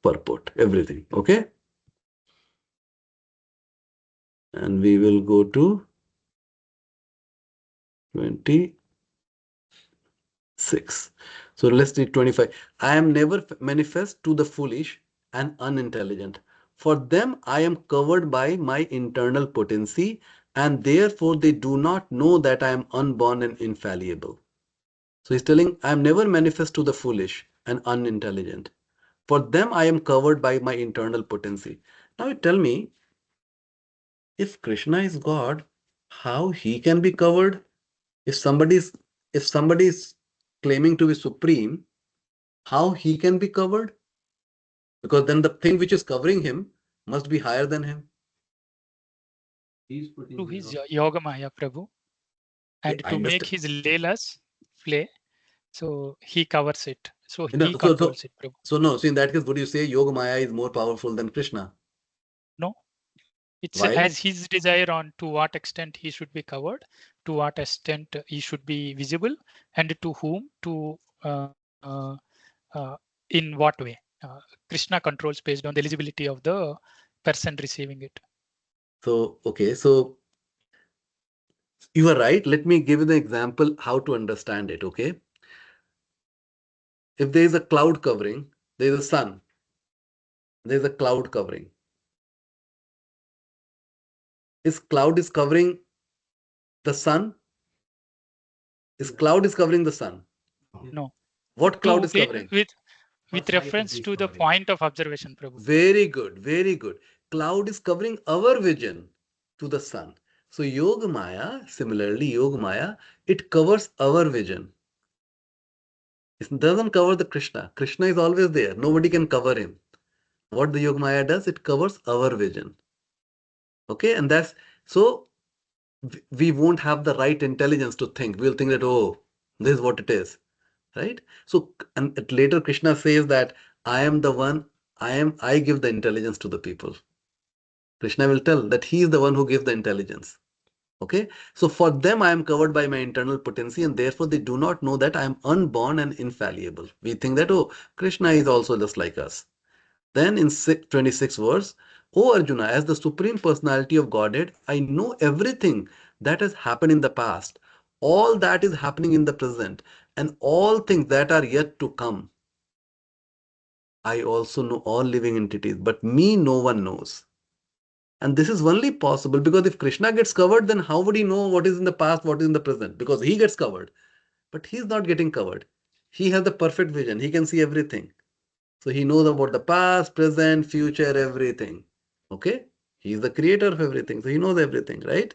Purport. Everything. Okay. And we will go to 26. So let's read 25. I am never manifest to the foolish and unintelligent. For them, I am covered by my internal potency, and therefore they do not know that I am unborn and infallible. So he's telling, I am never manifest to the foolish and unintelligent. For them, I am covered by my internal potency. Now you tell me, if Krishna is God, how he can be covered? If somebody is claiming to be supreme, how he can be covered? Because then the thing which is covering him must be higher than him. He's putting To the his wrong- Yoga Maya Prabhu, and I to make understand. his Leelas play, so he covers it. So You know, he controls it, Prabhu. so no. So in that case, would you say Yoga Maya is more powerful than Krishna? No, it's Why? as his desire on to what extent he should be covered, to what extent he should be visible, and to whom, to uh, in what way. Krishna controls based on the eligibility of the person receiving it. So okay, so you are right. Let me give you the example how to understand it. Okay, if there is a cloud covering, there is a sun. There is a cloud covering. Is cloud is covering the sun? Is cloud is covering the sun? No. What cloud To is covering? with What light reference is to the covering? point of observation, Prabhu. Very good, very good. Cloud is covering our vision to the sun. So Yoga Maya, similarly, Yoga Maya, it covers our vision. It doesn't cover the Krishna. Krishna is always there. Nobody can cover him. What the Yoga Maya does, it covers our vision. Okay, and that's so we won't have the right intelligence to think. We'll think that, oh, this is what it is. Right? So, and later Krishna says that I am the one, I give the intelligence to the people. Krishna will tell that he is the one who gives the intelligence. Okay. So for them, I am covered by my internal potency, and therefore they do not know that I am unborn and infallible. We think that, oh, Krishna is also just like us. Then in 26th verse, O Arjuna, as the Supreme Personality of Godhead, I know everything that has happened in the past, all that is happening in the present, and all things that are yet to come. I also know all living entities, but me no one knows. And this is only possible because if Krishna gets covered, then how would he know what is in the past, what is in the present? Because he gets covered. But he's not getting covered. He has the perfect vision. He can see everything. So he knows about the past, present, future, everything. Okay? He is the creator of everything. So he knows everything, right?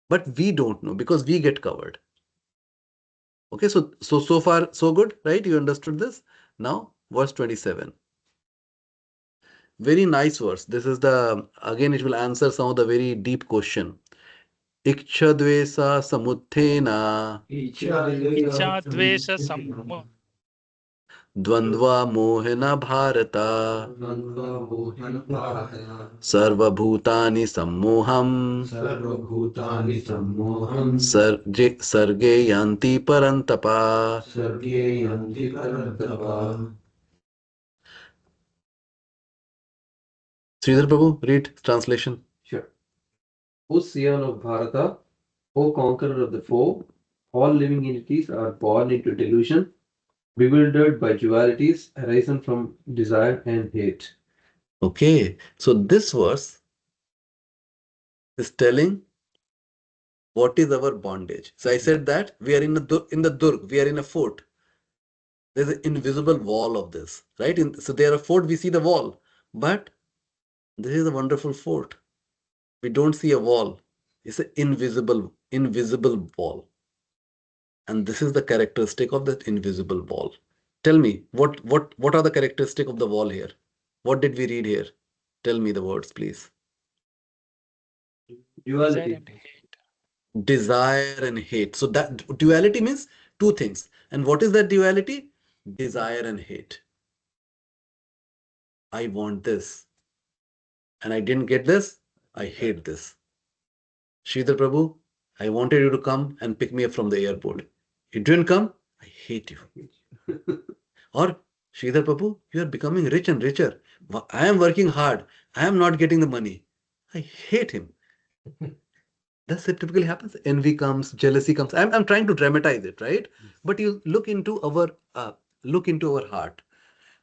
But we don't know because we get covered. Okay, so far so good, right? You understood this? Now, verse 27. Very nice verse. This is again it will answer some of the very deep question. Ikshadvesa samuthena Icha dvesha dvandva mohena bharata sarvabhutani sammoham sarge yanti parantapa. Sridhar Prabhu, read translation. Sure. O scion of Bharata, O conqueror of the foe, all living entities are born into delusion, bewildered by dualities, arisen from desire and hate. Okay, so this verse is telling what is our bondage. So I said that we are in the Durg, we are in a fort. There's an invisible wall of this, right? So there are a fort, we see the wall, but this is a wonderful fort. We don't see a wall. It's an invisible wall. And this is the characteristic of that invisible wall. Tell me, what are the characteristics of the wall here? What did we read here? Tell me the words, please. Duality. Desire and hate. So that duality means two things. And what is that duality? Desire and hate. I want this. And I didn't get this. I hate this. Sridhar Prabhu, I wanted you to come and pick me up from the airport. You didn't come. I hate you. Or Sridhar Prabhu, you are becoming rich and richer. I am working hard. I am not getting the money. I hate him. That's what typically happens. Envy comes, jealousy comes. I'm trying to dramatize it, right? But you look into our heart.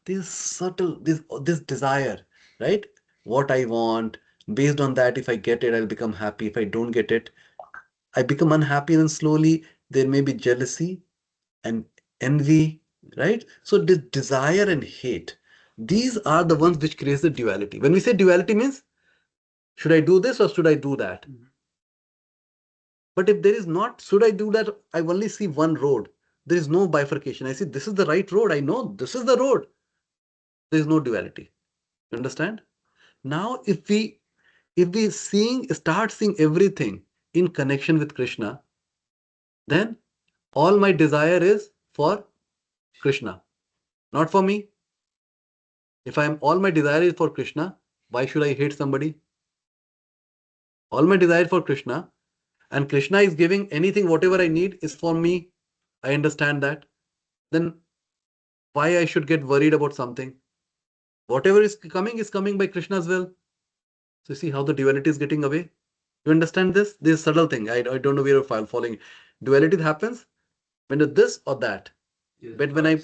This subtle, this desire, right? What I want. Based on that, if I get it, I'll become happy. If I don't get it, I become unhappy, and slowly there may be jealousy and envy, right? So this desire and hate, these are the ones which creates the duality. When we say duality means, should I do this or should I do that? But if there is not, should I do that? I only see one road. There is no bifurcation. I see this is the right road. I know this is the road. There is no duality. You understand? Now, if we start seeing everything in connection with Krishna, then all my desire is for Krishna, not for me. If all my desire is for Krishna, why should I hate somebody? All my desire for Krishna, and Krishna is giving anything, whatever I need is for me. I understand that. Then why I should get worried about something? Whatever is coming by Krishna's will. So you see how the duality is getting away? You understand this? This subtle thing. I don't know where you're following. Duality happens when it's this or that. But when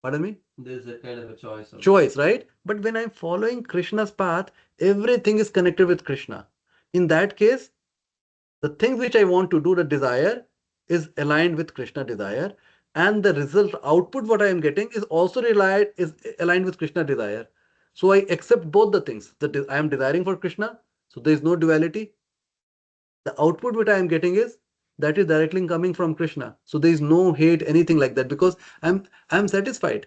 pardon me? There's a kind of a choice. Choice, right? But when I'm following Krishna's path, everything is connected with Krishna. In that case, the thing which I want to do, the desire, is aligned with Krishna desire. And the result, output, what I am getting is also aligned with Krishna desire. So I accept both the things. I am desiring for Krishna, so there is no duality. The output which I am getting is that is directly coming from Krishna. So there is no hate, anything like that, because I'm satisfied.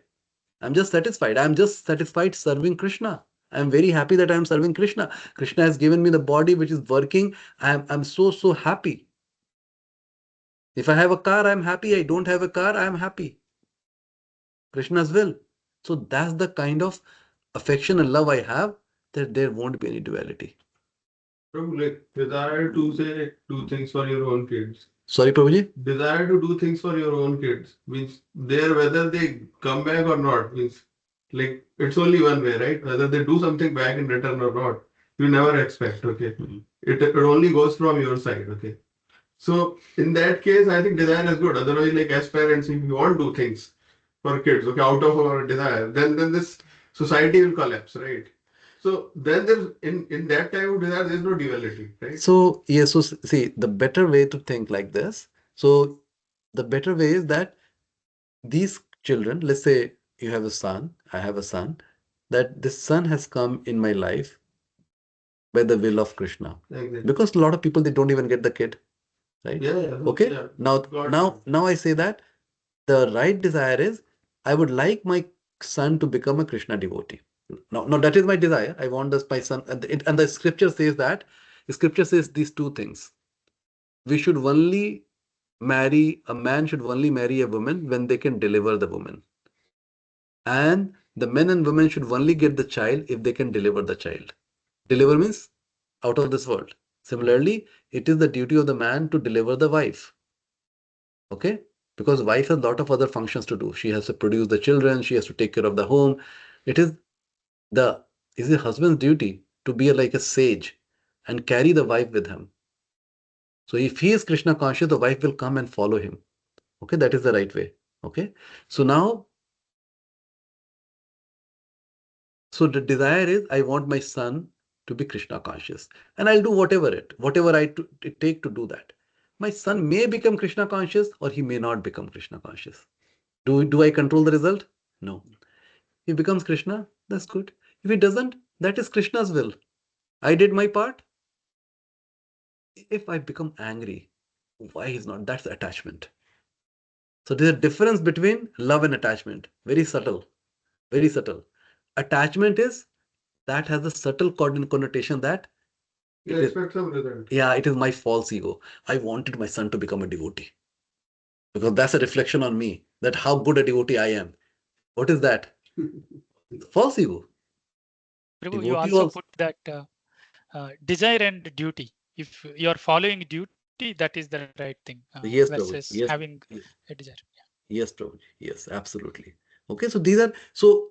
I'm just satisfied. I'm just satisfied serving Krishna. I'm very happy that I'm serving Krishna. Krishna has given me the body which is working. I'm so happy. If I have a car, I'm happy. I don't have a car, I'm happy. Krishna's will. So that's the kind of affection and love I have, that there won't be any duality. Prabhu, like desire to say do things for your own kids. Sorry, Prabhuji? Desire to do things for your own kids means there whether they come back or not means like it's only one way, right? Whether they do something back in return or not, you never expect. Okay, it only goes from your side. Okay, so in that case, I think desire is good. Otherwise, like as parents, if you want to do things for kids, okay, out of our desire, then this society will collapse, right? So then there's in that type of desire, there's no duality, right? So yes, so see, the better way to think like this. So the better way is that these children, let's say you have a son, I have a son, that this son has come in my life by the will of Krishna. Exactly. Because a lot of people, they don't even get the kid, right? Yeah, yeah. Okay. Yeah. Now, God now, knows. now I say that the right desire is, I would like my son to become a Krishna devotee. Now that is my desire. I want this my son, and the scripture says that. The scripture says these two things. We should only marry, a man should only marry a woman when they can deliver the woman. And the men and women should only get the child if they can deliver the child. Deliver means out of this world. Similarly, it is the duty of the man to deliver the wife. Okay? Because wife has a lot of other functions to do. She has to produce the children, she has to take care of the home. It is the husband's duty to be like a sage and carry the wife with him. So if he is Krishna conscious, the wife will come and follow him. Okay, that is the right way. Okay. So now, so the desire is, I want my son to be Krishna conscious, and I'll do whatever it take to do that. My son may become Krishna conscious or he may not become Krishna conscious. Do I control the result? No. If he becomes Krishna, that's good. If he doesn't, that is Krishna's will. I did my part. If I become angry, why is not? That's attachment. So there's a difference between love and attachment. Very subtle. Very subtle. Attachment is, that has a subtle connotation that You expect some result. yeah, it is my false ego. I wanted my son to become a devotee because that's a reflection on me, that how good a devotee I am. What is that? False ego. Prabhu, you Devotee also also. put that desire and duty. If you are following duty, that is the right thing Yes, versus Prabhu. Yes. having Yes. a desire. Yes, Prabhu. Yes, absolutely. Okay, so these are so,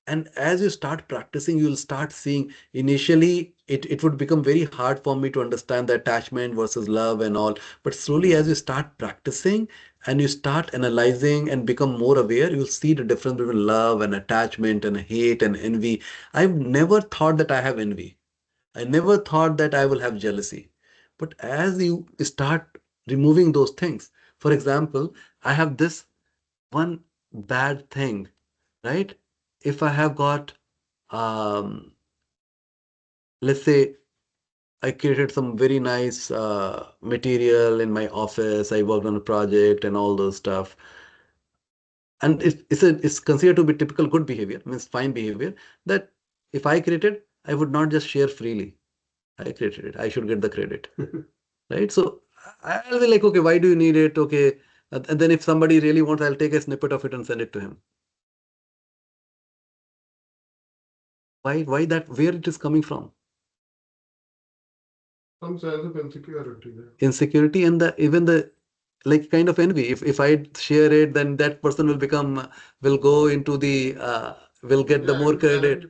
and as you start practicing, you'll start seeing, initially it would become very hard for me to understand the attachment versus love and all. But slowly, as you start practicing and you start analyzing and become more aware, you'll see the difference between love and attachment and hate and envy. I've never thought that I have envy. I never thought that I will have jealousy. But as you start removing those things, for example, I have this one bad thing, right? If I have got, let's say, I created some very nice material in my office, I worked on a project and all those stuff. And it's considered to be typical good behavior, means fine behavior, that if I created, I would not just share freely. I created it, I should get the credit. Right? So I'll be like, okay, why do you need it? Okay. And then if somebody really wants, I'll take a snippet of it and send it to him. Why that? Where it is coming from? Some sense of insecurity there. Insecurity and even the like kind of envy. If I share it, then that person will go into the will get the more credit.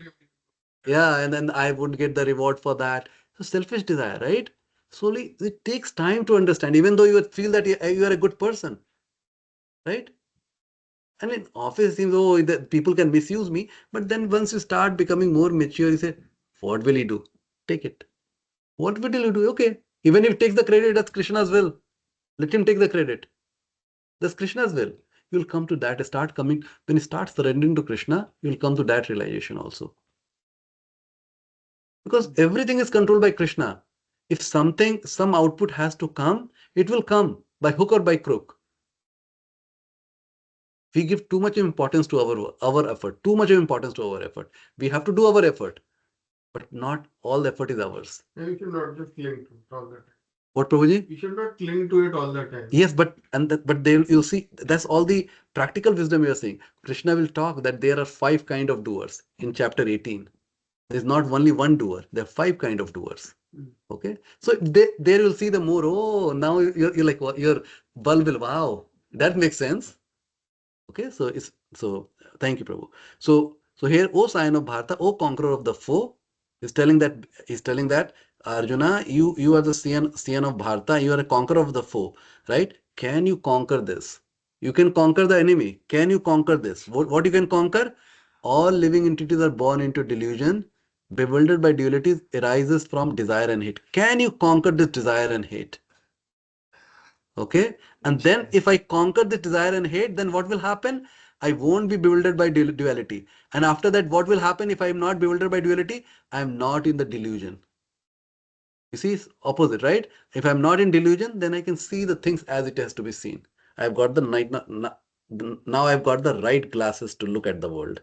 Yeah, and then I would get the reward for that. So selfish desire, right? Slowly, it takes time to understand, even though you feel that you are a good person, right? And in office, it seems, oh, that people can misuse me. But then once you start becoming more mature, you say, what will he do? Take it. What will he do? Okay. Even if he takes the credit, that's Krishna's will. Let him take the credit. That's Krishna's will. You'll come to that. Start coming. When you start surrendering to Krishna, you'll come to that realization also. Because everything is controlled by Krishna. If some output has to come, it will come by hook or by crook. We give too much importance to our effort, too much importance to our effort. We have to do our effort, but not all effort is ours. And you should not just cling to it all the time. What, Prabhuji? You should not cling to it all the time. Yes, but you'll see, that's all the practical wisdom you're saying. Krishna will talk that there are 5 kind of doers in chapter 18. There's not only one doer, there are 5 kind of doers. Okay, so there you'll see the more. Oh, now you're like, your bulb will, wow, that makes sense. Okay, so thank you, Prabhu. So here, O scion of Bharata, O conqueror of the foe, he's telling that Arjuna, you are the scion of Bharata, you are a conqueror of the foe, right? Can you conquer this? You can conquer the enemy. Can you conquer this? What you can conquer? All living entities are born into delusion. bewildered by dualities arises from desire and hate. Can you conquer this desire and hate? Okay. And then if I conquer this desire and hate, then what will happen? I won't be bewildered by duality. And after that, what will happen if I am not bewildered by duality? I am not in the delusion. You see, it's opposite, right? If I'm not in delusion, then I can see the things as it has to be seen. I've got the now I've got the right glasses to look at the world,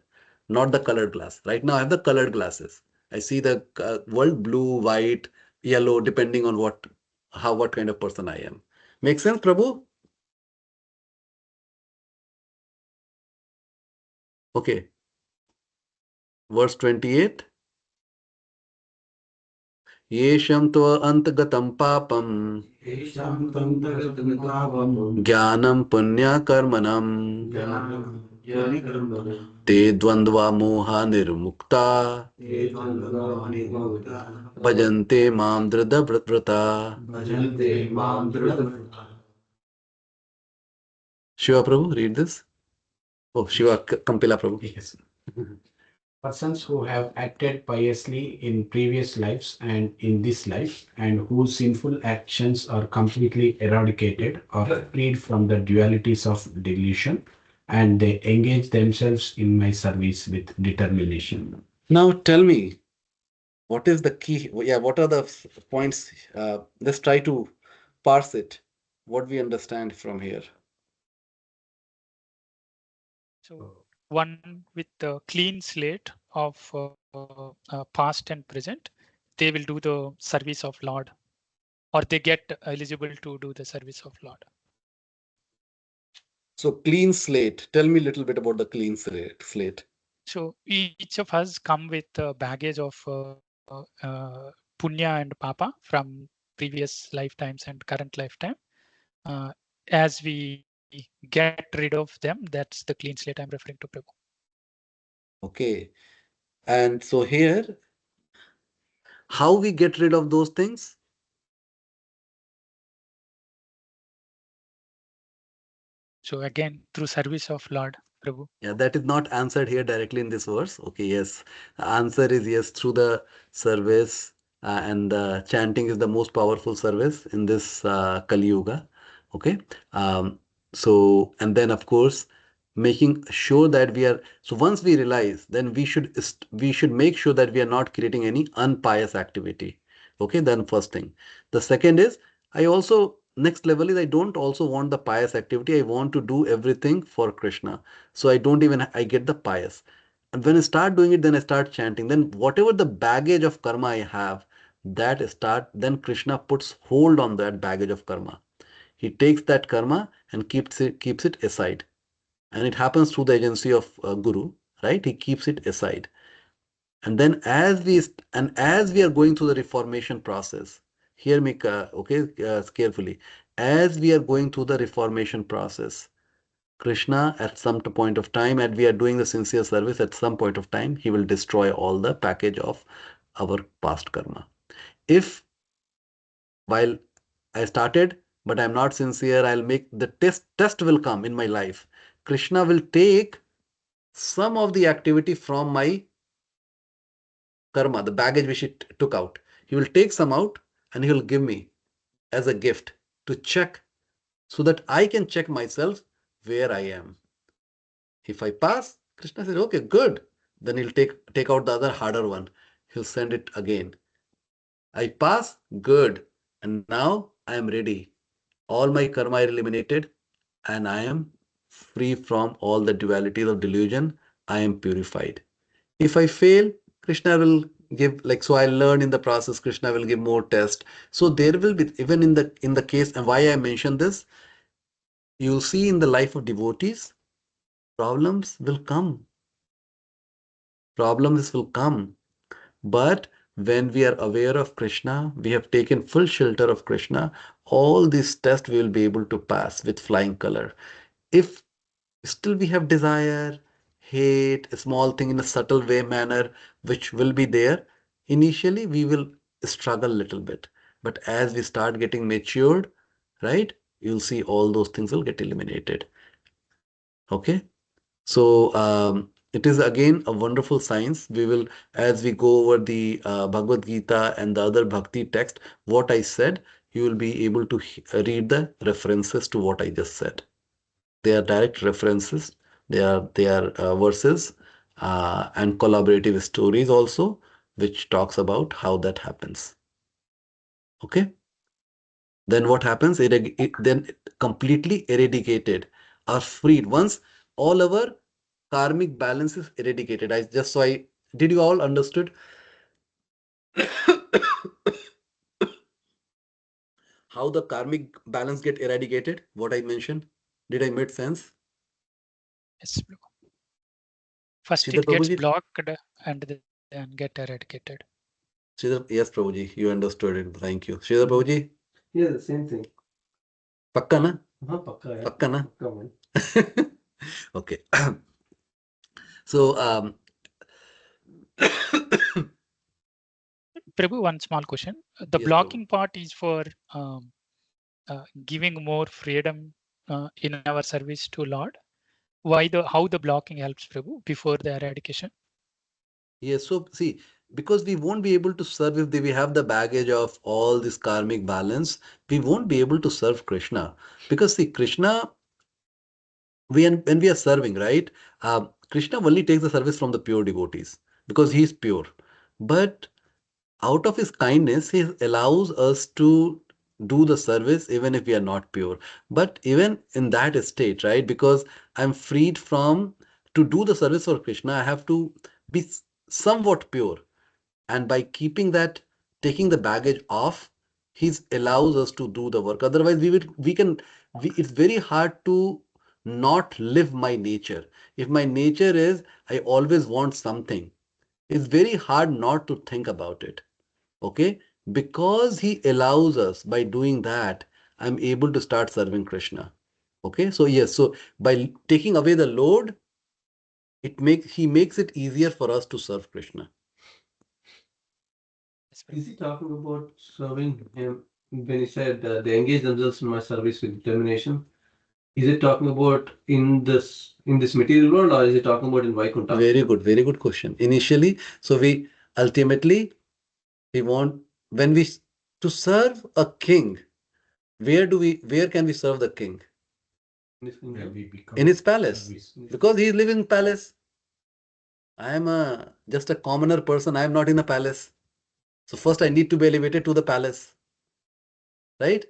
not the colored glass. Right now I have the colored glasses. I see the world blue, white, yellow, depending on what kind of person I am. Make sense, Prabhu? Okay. Verse 28. येषं त्वन्तगतं पापं ज्ञानं पुण्यकर्मणं ते द्वन्द्वा मोहा निर्मुक्ता भजन्ते मां दृढव्रता. Shiva Prabhu, read this. Oh, Shiva Kampila Prabhu. Yes. Persons who have acted piously in previous lives and in this life, and whose sinful actions are completely eradicated or freed from the dualities of delusion, and they engage themselves in my service with determination. Now tell me, what is the key? Yeah, what are the points? Let's try to parse it. What we understand from here. So one with the clean slate of past and present, they will do the service of Lord, or they get eligible to do the service of Lord. So clean slate. Tell me a little bit about the clean slate. So each of us come with a baggage of punya and papa from previous lifetimes and current lifetime. As we get rid of them, that's the clean slate I'm referring to, Prabhu. Okay. And so here, how we get rid of those things? So again, through service of Lord, Prabhu. Yeah, that is not answered here directly in this verse. Okay, yes. The answer is yes, through the service, and chanting is the most powerful service in this Kali Yuga. Okay. So, and then of course, making sure that we are, so once we realize, then we should make sure that we are not creating any unpious activity. Okay, then first thing. The second is, I also, next level is I don't also want the pious activity. I want to do everything for Krishna. So I get the pious. And when I start doing it, then I start chanting. Then whatever the baggage of karma I have, then Krishna puts hold on that baggage of karma. He takes that karma and keeps it aside. And it happens through the agency of Guru, right? He keeps it aside. And then as we are going through the reformation process, hear me carefully. As we are going through the reformation process, Krishna, at some point of time, and we are doing the sincere service, at some point of time, he will destroy all the package of our past karma. If while I started, but I'm not sincere, I'll make the test will come in my life. Krishna will take some of the activity from my karma, the baggage which it took out. He will take some out and he will give me as a gift to check, so that I can check myself where I am. If I pass, Krishna says, okay, good. Then he'll take out the other harder one. He'll send it again. I pass, good. And now I am ready. All my karma are eliminated and I am free from all the dualities of delusion. I am purified. If I fail, Krishna will give, like, so I learn in the process, Krishna will give more tests. So there will be, even in the case, and why I mention this, you'll see in the life of devotees, problems will come. Problems will come. But when we are aware of Krishna, we have taken full shelter of Krishna, all these tests we will be able to pass with flying color. If still we have desire, hate, a small thing in a subtle way manner, which will be there, initially we will struggle a little bit. But as we start getting matured, right, you'll see all those things will get eliminated. Okay. So it is again a wonderful science. We will, as we go over the Bhagavad Gita and the other Bhakti text, what I said, you will be able to read the references to what I just said. They are direct references. They are verses and collaborative stories also, which talks about how that happens. Okay. Then what happens? It then completely eradicated, are freed. Once all our karmic balance is eradicated. Did you all understood how the karmic balance get eradicated? What I mentioned? Did I make sense? Yes, Prabhu. First Sridhar it gets Prabhuji? blocked and then get eradicated. Sridhar, yes, Prabhuji, you understood it. Thank you. Sridhar Prabhuji? Yeah, the same thing. Pakka na? Pakka, yeah. Pakka na? Pakka, man. Okay. So, Prabhu, one small question. The yes, blocking Prabhu. part is for giving more freedom in our service to Lord. How the blocking helps, Prabhu, before the eradication? Yes, so see, because we won't be able to serve if we have the baggage of all this karmic balance, we won't be able to serve Krishna. Because see, Krishna, when we are serving, right? Krishna only takes the service from the pure devotees because he is pure. But out of his kindness, he allows us to do the service even if we are not pure. But even in that state, right? Because I'm freed from to do the service for Krishna, I have to be somewhat pure. And by keeping that, taking the baggage off, he allows us to do the work. Otherwise, it's very hard to not live my nature. If my nature is, I always want something, it's very hard not to think about it. Okay? Because he allows us, by doing that, I'm able to start serving Krishna. Okay? So yes, so by taking away the load, he makes it easier for us to serve Krishna. Is he talking about serving him when he said they engage themselves in my service with determination? Is it talking about in this material world, or is it talking about in Vaikuntha? Very good question. Initially, so we ultimately we want to serve a king. Where can we serve the king? In his palace, because he is living in palace. I am just a commoner person. I am not in a palace. So first I need to be elevated to the palace, right?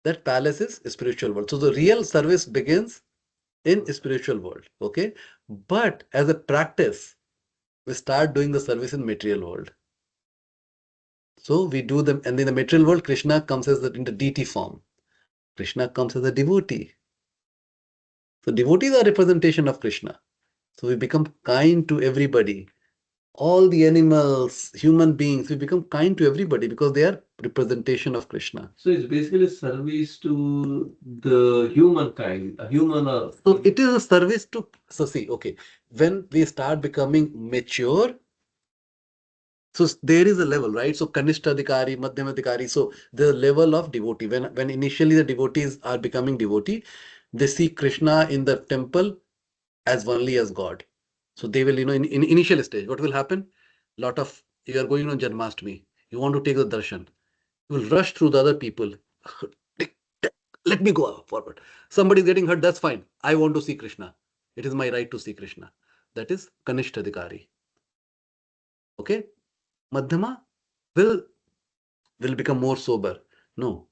That palace is spiritual world. So the real service begins in spiritual world. Okay, but as a practice, we start doing the service in material world. So we do them, and in the material world, Krishna comes in the deity form. Krishna comes as a devotee. So devotees are representation of Krishna. So we become kind to everybody. All the animals, human beings, we become kind to everybody because they are representation of Krishna. So it's basically service to the humankind, a human or... So it is a service to, so see, okay, when we start becoming mature, so there is a level, right? So Kanishtha-adhikari, Madhyama-adhikari. So the level of devotee. When initially the devotees are becoming devotee, they see Krishna in the temple as only as God. So they will, in initial stage, what will happen? You are going on Janmashtami. You want to take the darshan. You will rush through the other people. Let me go forward. Somebody is getting hurt, that's fine. I want to see Krishna. It is my right to see Krishna. That is Kanishtha-adhikari. Okay? Madhyama will become more sober. No.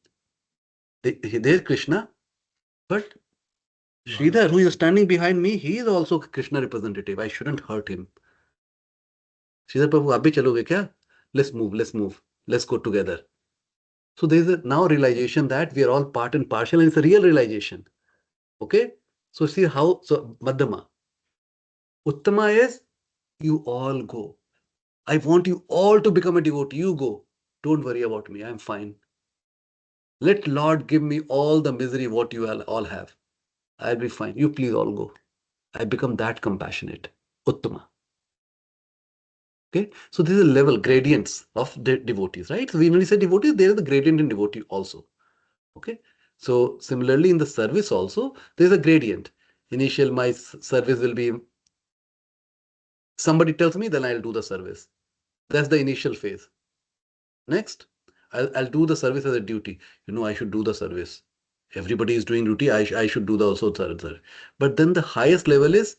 There's Krishna, but Sridhar, who is standing behind me, he is also Krishna representative. I shouldn't hurt him. Sridhar Prabhu, आप भी चलोगे क्या? Let's move. Let's go together. So there is a now realization that we are all part and partial, and it's a real realization. Okay? So see how, so Madhyama. Uttama is, you all go. I want you all to become a devotee. You go. Don't worry about me. I'm fine. Let Lord give me all the misery what you all have. I'll be fine. You please all go. I become that compassionate. Uttama. Okay. So this is a level, gradients of the devotees, right? So when we say devotees, there is a gradient in devotee also. Okay. So similarly in the service also, there is a gradient. Initial my service will be Somebody tells me, then I'll do the service. That's the initial phase. Next, I'll do the service as a duty. I should do the service. Everybody is doing duty. I should do the also service. But then the highest level is,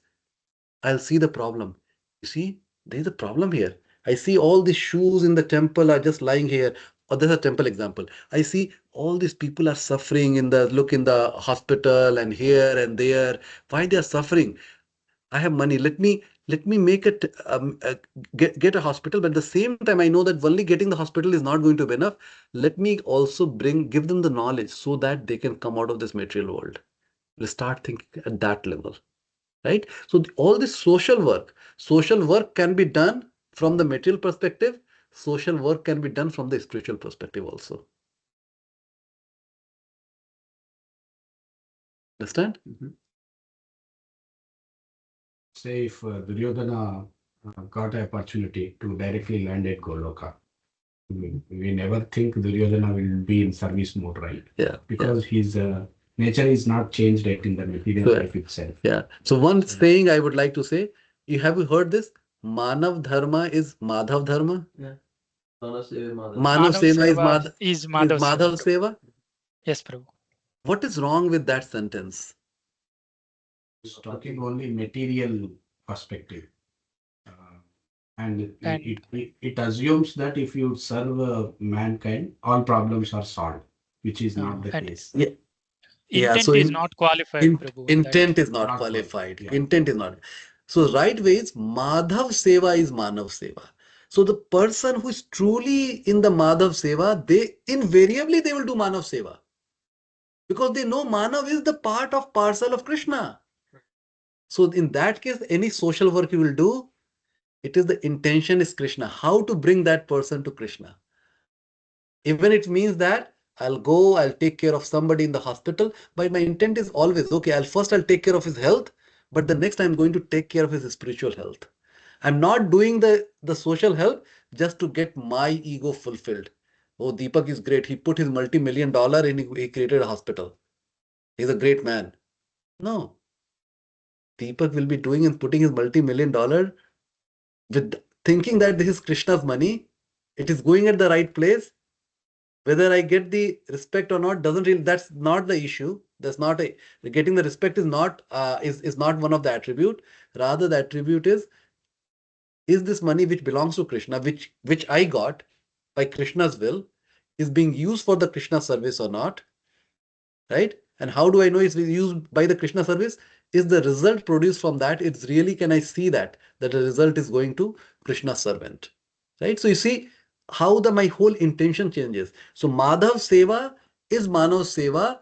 I'll see the problem. You see, there's a problem here. I see all these shoes in the temple are just lying here. Or there's a temple example. I see all these people are suffering in the hospital and here and there. Why they are suffering? I have money. Let me make it get a hospital. But at the same time, I know that only getting the hospital is not going to be enough. Let me also give them the knowledge so that they can come out of this material world. Let's start thinking at that level. Right? So all this social work can be done from the material perspective. Social work can be done from the spiritual perspective also. Understand? Say if Duryodhana got an opportunity to directly land at Goloka, we never think Duryodhana will be in service mode, right? Yeah. Because his nature is not changed yet in the material life itself. Yeah. So one saying I would like to say, have you heard this? Manav Dharma is Madhav Dharma. Yeah. Manav Seva Manav Seva is is Madhav Madhav Seva. Seva. Yes, Prabhu. What is wrong with that sentence? He's talking only material perspective. And it assumes that if you serve mankind, all problems are solved, which is not the case. Intent is not qualified, Prabhu. Intent is not qualified. Yeah. Intent is not. So right way is Madhav Seva is Manav Seva. So the person who is truly in the Madhav Seva, they invariably will do Manav Seva. Because they know Manav is the part of parcel of Krishna. So in that case, any social work you will do, it is the intention is Krishna. How to bring that person to Krishna. Even it means that I'll take care of somebody in the hospital, but my intent is always, okay, I'll take care of his health, but the next I'm going to take care of his spiritual health. I'm not doing the social help just to get my ego fulfilled. Oh, Deepak is great. He put his multi-million dollar and he created a hospital. He's a great man. No. Deepak will be doing and putting his multi-million dollar with thinking that this is Krishna's money. It is going at the right place. Whether I get the respect or not doesn't really, that's not the issue. That's not getting the respect is not one of the attribute. Rather, the attribute is this money which belongs to Krishna, which I got by Krishna's will, is being used for the Krishna service or not, right? And how do I know it's being used by the Krishna service? Is the result produced from that? It's really, can I see that the result is going to Krishna's servant, right? So you see how my whole intention changes. So Madhav Seva is Manav Seva,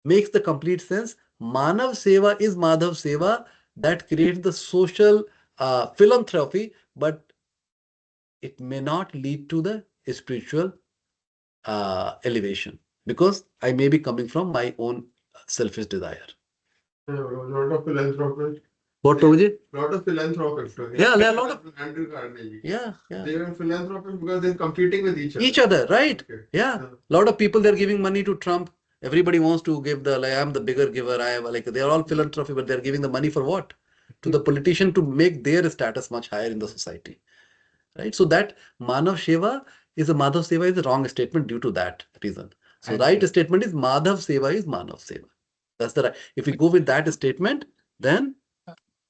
makes the complete sense. Manav Seva is Madhav Seva, that creates the social philanthropy, but it may not lead to the spiritual elevation, because I may be coming from my own selfish desire. A lot of philanthropists. What, Prabhuji? Lot of philanthropists. Okay? Yeah, there are a lot of. Andrew Carnegie. Yeah. They are philanthropists because they're competing with each other. Each other, right? Okay. Yeah. A lot of people, they're giving money to Trump. Everybody wants to give I'm the bigger giver. They're all philanthropy, but they're giving the money for what? To the politician to make their status much higher in the society. Right? So that Manav Seva is a Madhav Seva is a wrong statement due to that reason. So right statement is Madhav Seva is Manav Seva. That's the right. If we go with that statement, then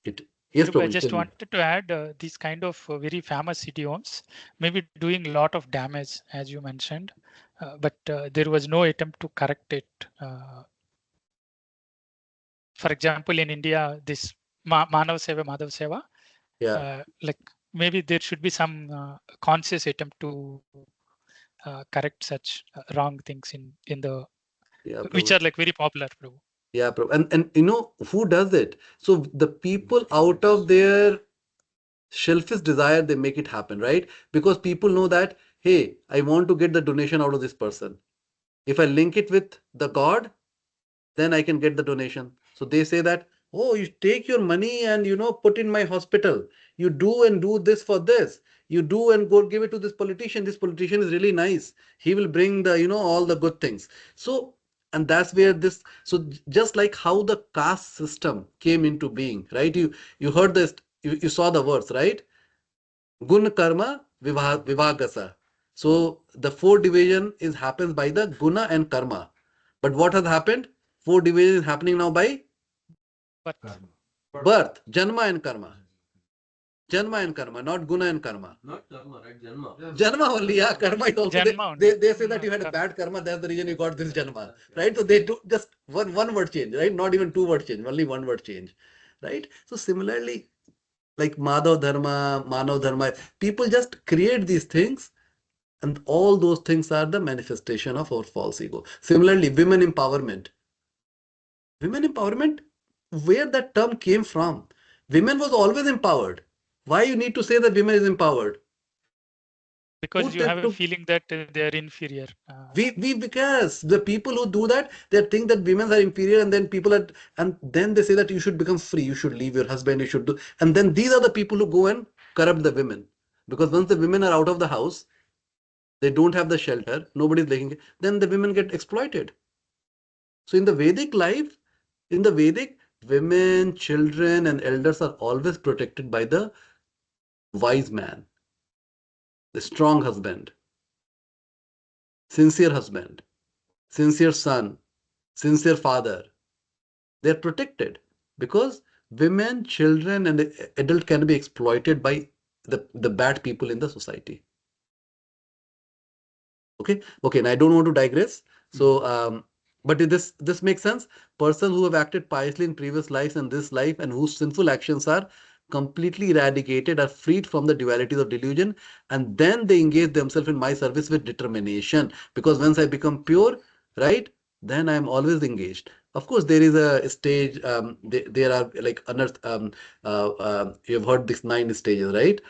it. Yes, I just wanted to add these kind of very famous idioms may be doing a lot of damage, as you mentioned, but there was no attempt to correct it. For example, in India, this Manav Seva, Madhav Seva, like maybe there should be some conscious attempt to correct such wrong things in the which are like very popular, Prabhu. Yeah, Prabhu. And you know who does it? So the people out of their selfish desire, they make it happen, right? Because people know that, hey, I want to get the donation out of this person. If I link it with the God, then I can get the donation. So they say that, oh, you take your money and, put in my hospital. You do this for this. You do and go give it to this politician. This politician is really nice. He will bring the, all the good things. So, and that's where so just like how the caste system came into being, right? You heard this you saw the words, right? Gun karma vivagasa. So the 4 division happens by the guna and karma. But what has happened? 4 division is happening now by birth, janma and karma. Janma and karma, not guna and karma. Not karma, right? Janma. Janma only, yeah. Karma is also Janma only. they say that you had a bad karma, that's the reason you got this janma. Right? So they do just one word change, right? Not even 2 word change, only 1 word change. Right? So similarly, like Madhav Dharma, Manav Dharma, people just create these things, and all those things are the manifestation of our false ego. Similarly, women empowerment. Women empowerment, where that term came from? Women was always empowered. Why you need to say that women is empowered? Because you have a feeling that they are inferior. Because the people who do that, they think that women are inferior, and then and then they say that you should become free, you should leave your husband, you should do, and then these are the people who go and corrupt the women. Because once the women are out of the house, they don't have the shelter, nobody's taking, then the women get exploited. So in the Vedic life, in the Vedic, women, children, and elders are always protected by the wise man, the strong husband, sincere son, sincere father. They're protected because women, children, and the adult can be exploited by the bad people in the society. Okay, and I don't want to digress. So, but this makes sense. Persons who have acted piously in previous lives and this life, and whose sinful actions are completely eradicated, are freed from the dualities of delusion, and then they engage themselves in my service with determination. Because once I become pure, right, then I'm always engaged. Of course, there is a stage. There are like unearth. You've heard these 9 stages, right?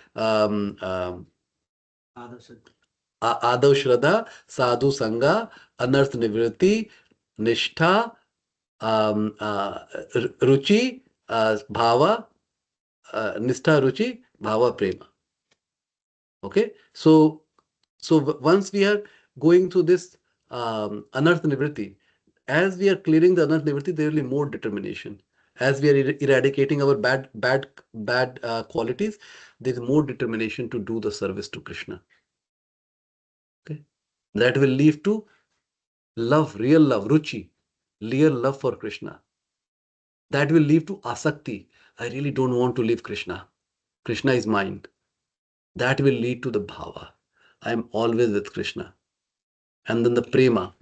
Adav Shraddha, Sadhu Sangha, Anarth Nivritti, Nishtha, Ruchi, Bhava, Nishtha, Ruchi, Bhava, Prema. Okay, so once we are going through this Anarth Nivritti, as we are clearing the Anarth Nivritti, there will be more determination. As we are eradicating our bad qualities, there is more determination to do the service to Krishna. Okay, that will lead to love, real love, ruchi, real love for Krishna. That will lead to asakti. I really don't want to leave Krishna. Krishna is mine. That will lead to the bhava. I am always with Krishna. And then the prema.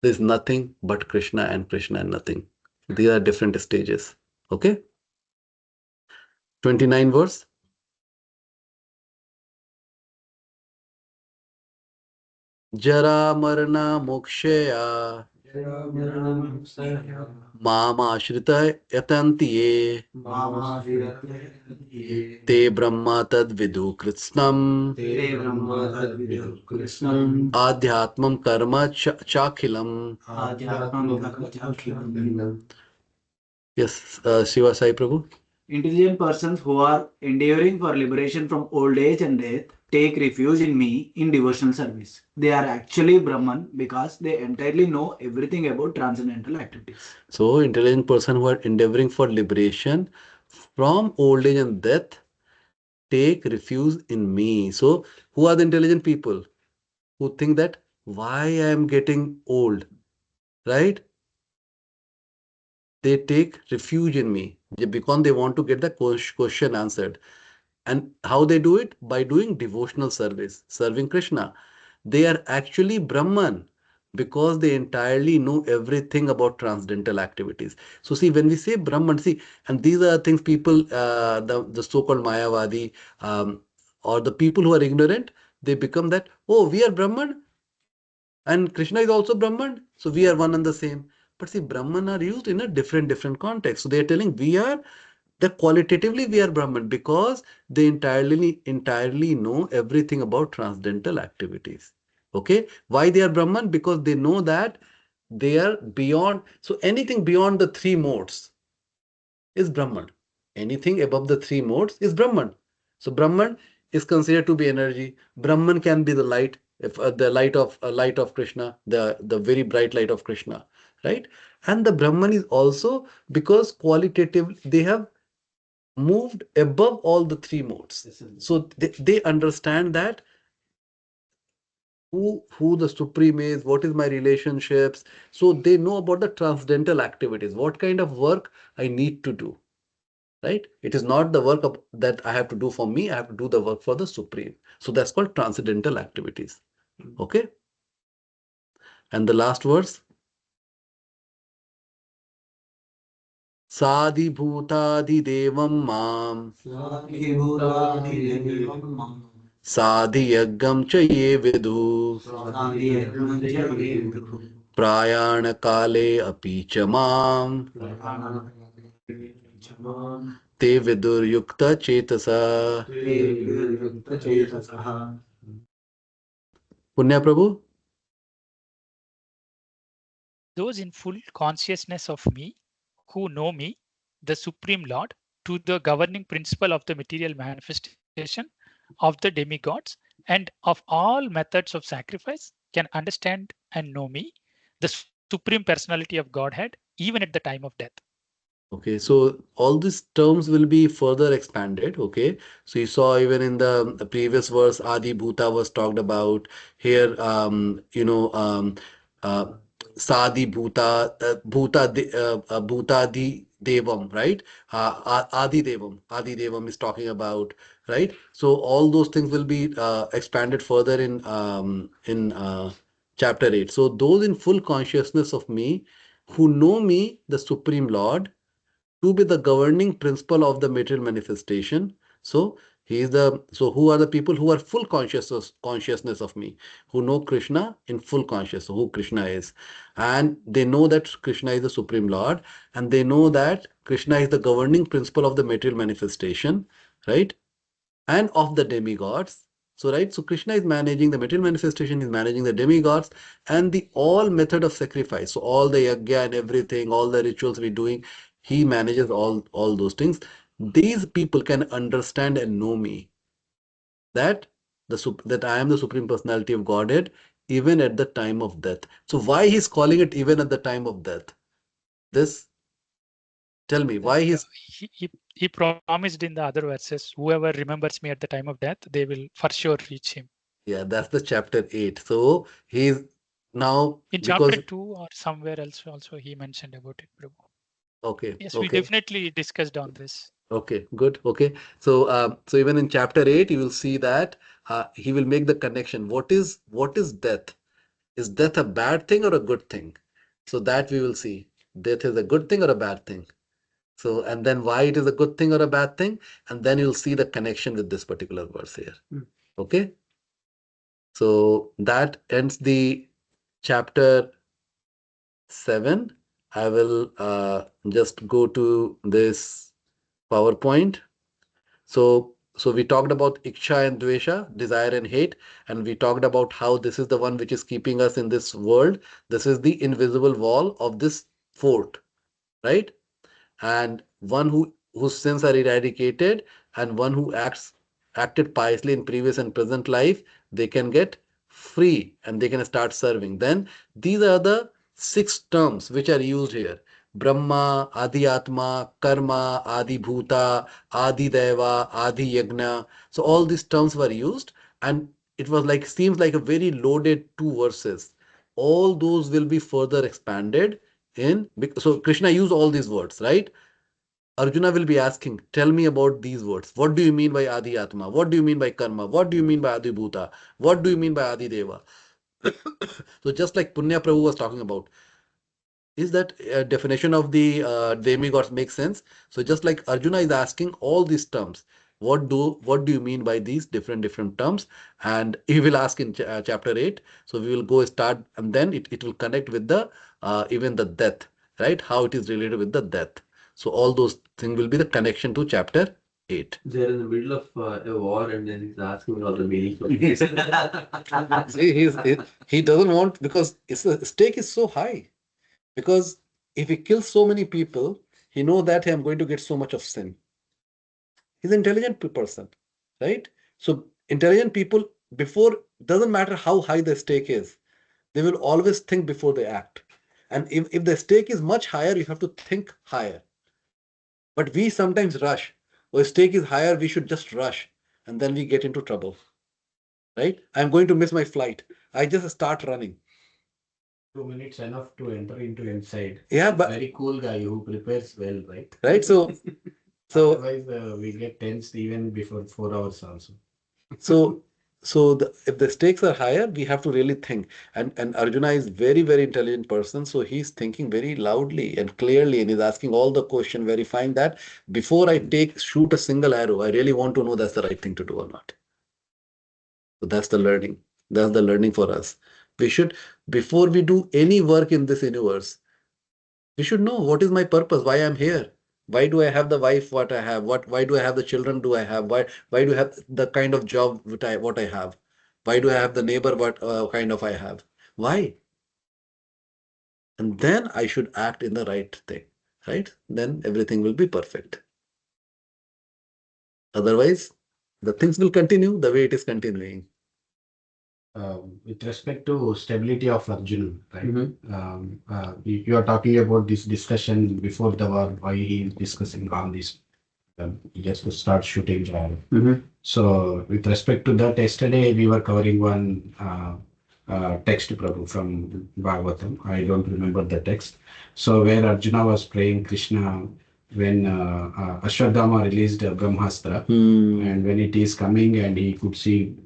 There is nothing but Krishna and nothing. These are different stages. Okay? 29 verse. Jara marna mokshaya Mama Ashrita Yatantiye Te Brahma Tad Vidu Kritsnam Adhyatmam Karma Chakhilam. Yes, Shiva Sai Prabhu. Intelligent persons who are endeavoring for liberation from old age and death take refuge in me in devotional service. They are actually Brahman because they entirely know everything about transcendental activities. So, intelligent person who are endeavoring for liberation from old age and death take refuge in me. So, who are the intelligent people? Who think that why I am getting old, right? They take refuge in me because they want to get the question answered. And how they do it? By doing devotional service, serving Krishna. They are actually Brahman because they entirely know everything about transcendental activities. So see, when we say Brahman, see, and these are things people, the so-called Mayavadi, or the people who are ignorant, they become that, oh, we are Brahman and Krishna is also Brahman, so we are one and the same. But see, Brahman are used in a different context. So they are telling qualitatively we are Brahman because they entirely know everything about transcendental activities. Okay, why they are Brahman? Because they know that they are beyond. So anything beyond the 3 modes is Brahman. Anything above the 3 modes is Brahman. So Brahman is considered to be energy. Brahman can be the light, if the light of Krishna, the very bright light of Krishna, right? And the Brahman is also because qualitative they have moved above all the three modes. So they understand that who the Supreme is, what is my relationships. So they know about the transcendental activities, what kind of work I need to do. Right? It is not the work that I have to do for me, I have to do the work for the Supreme. So that's called transcendental activities. Okay? And the last verse. Sadi bhutadi devam mam Sadi yagam cha ye vidhu Prayana kale api cha mam Te vidur yukta chetasa. Punya Prabhu? Those in full consciousness of me, who know me, the Supreme Lord, to the governing principle of the material manifestation of the demigods and of all methods of sacrifice, can understand and know me, the Supreme Personality of Godhead, even at the time of death. Okay, so all these terms will be further expanded. Okay, so you saw even in the previous verse, Adi Bhuta was talked about. Here, uh, Sadi Bhuta, Bhuta Di Devam, right? Adi Devam is talking about, right? So all those things will be expanded further in chapter 8. So those in full consciousness of me, who know me, the Supreme Lord, to be the governing principle of the material manifestation. So who are the people who are full consciousness of me, who know Krishna in full consciousness, who Krishna is, and they know that Krishna is the Supreme Lord, and they know that Krishna is the governing principle of the material manifestation, right? And of the demigods. So, right, so Krishna is managing the material manifestation, is managing the demigods and the all method of sacrifice. So all the yajna and everything, all the rituals we're doing, he manages all those things. These people can understand and know me, that that I am the Supreme Personality of Godhead, even at the time of death. So why he's calling it even at the time of death? This, tell me, why he promised in the other verses, whoever remembers me at the time of death, they will for sure reach him. Yeah, that's the chapter 8. So he's now in because chapter 2 or somewhere else also he mentioned about it, Prabhu. Okay. Yes, Okay. we definitely discussed on this. Okay. Good. Okay. So even in chapter 8, you will see that he will make the connection. What is death? Is death a bad thing or a good thing? So that we will see. Death is a good thing or a bad thing. So, and then why it is a good thing or a bad thing, and then you'll see the connection with this particular verse here. Okay. So that ends the chapter 7. I will just go to this PowerPoint. So we talked about iksha and dvesha, desire and hate, and we talked about how this is the one which is keeping us in this world. This is the invisible wall of this fort, right? And one whose sins are eradicated, and one who acted piously in previous and present life, they can get free and they can start serving. Then these are the 6 terms which are used here: Brahma, Adi Atma, Karma, Adi Bhuta, Adi Deva, Adi Yagna. So all these terms were used, and it was like, seems like a very loaded 2 verses. All those will be further expanded in. So Krishna used all these words, right? Arjuna will be asking, tell me about these words. What do you mean by Adi Atma? What do you mean by Karma? What do you mean by Adi Bhuta? What do you mean by Adi Deva? So just like Punya Prabhu was talking about, is that definition of the demigods makes sense? So just like Arjuna is asking all these terms, what do you mean by these different terms? And he will ask in chapter 8. So we will go start, and then it will connect with the even the death, right? How it is related with the death. So all those things will be the connection to chapter 8. They're in the middle of a war, and then he's asking all the meaning. See, he doesn't want, because the stake is so high. Because if he kills so many people, he knows that I'm going to get so much of sin. He's an intelligent person, right? So intelligent people, before, doesn't matter how high the stake is, they will always think before they act. And if the stake is much higher, you have to think higher. But we sometimes rush. Or stake is higher, we should just rush and then we get into trouble. Right? I'm going to miss my flight. I just start running. 2 minutes enough to enter into inside. Yeah, but very cool guy who prepares well, right? Right. So Otherwise, we get tensed even before 4 hours also. So if the stakes are higher, we have to really think. And Arjuna is very, very intelligent person. So he's thinking very loudly and clearly, and he's asking all the question, verifying that before I shoot a single arrow, I really want to know that's the right thing to do or not. So that's the learning. That's the learning for us. We should, before we do any work in this universe, we should know what is my purpose, why I'm here. Why do I have the wife what I have? Why do I have the children do I have? Why do I have the kind of job what I have? Why do I have the neighbor what kind of I have? Why? And then I should act in the right thing, right? Then everything will be perfect. Otherwise, the things will continue the way it is continuing. With respect to stability of Arjuna, right? You are talking about this discussion before the war, why he is discussing all this, just to start shooting arrow. So with respect to that, yesterday we were covering one text, Prabhu, from Bhagavatam. I don't remember the text. So where Arjuna was praying Krishna when Ashwadhama released Brahmastra, and when it is coming and he could see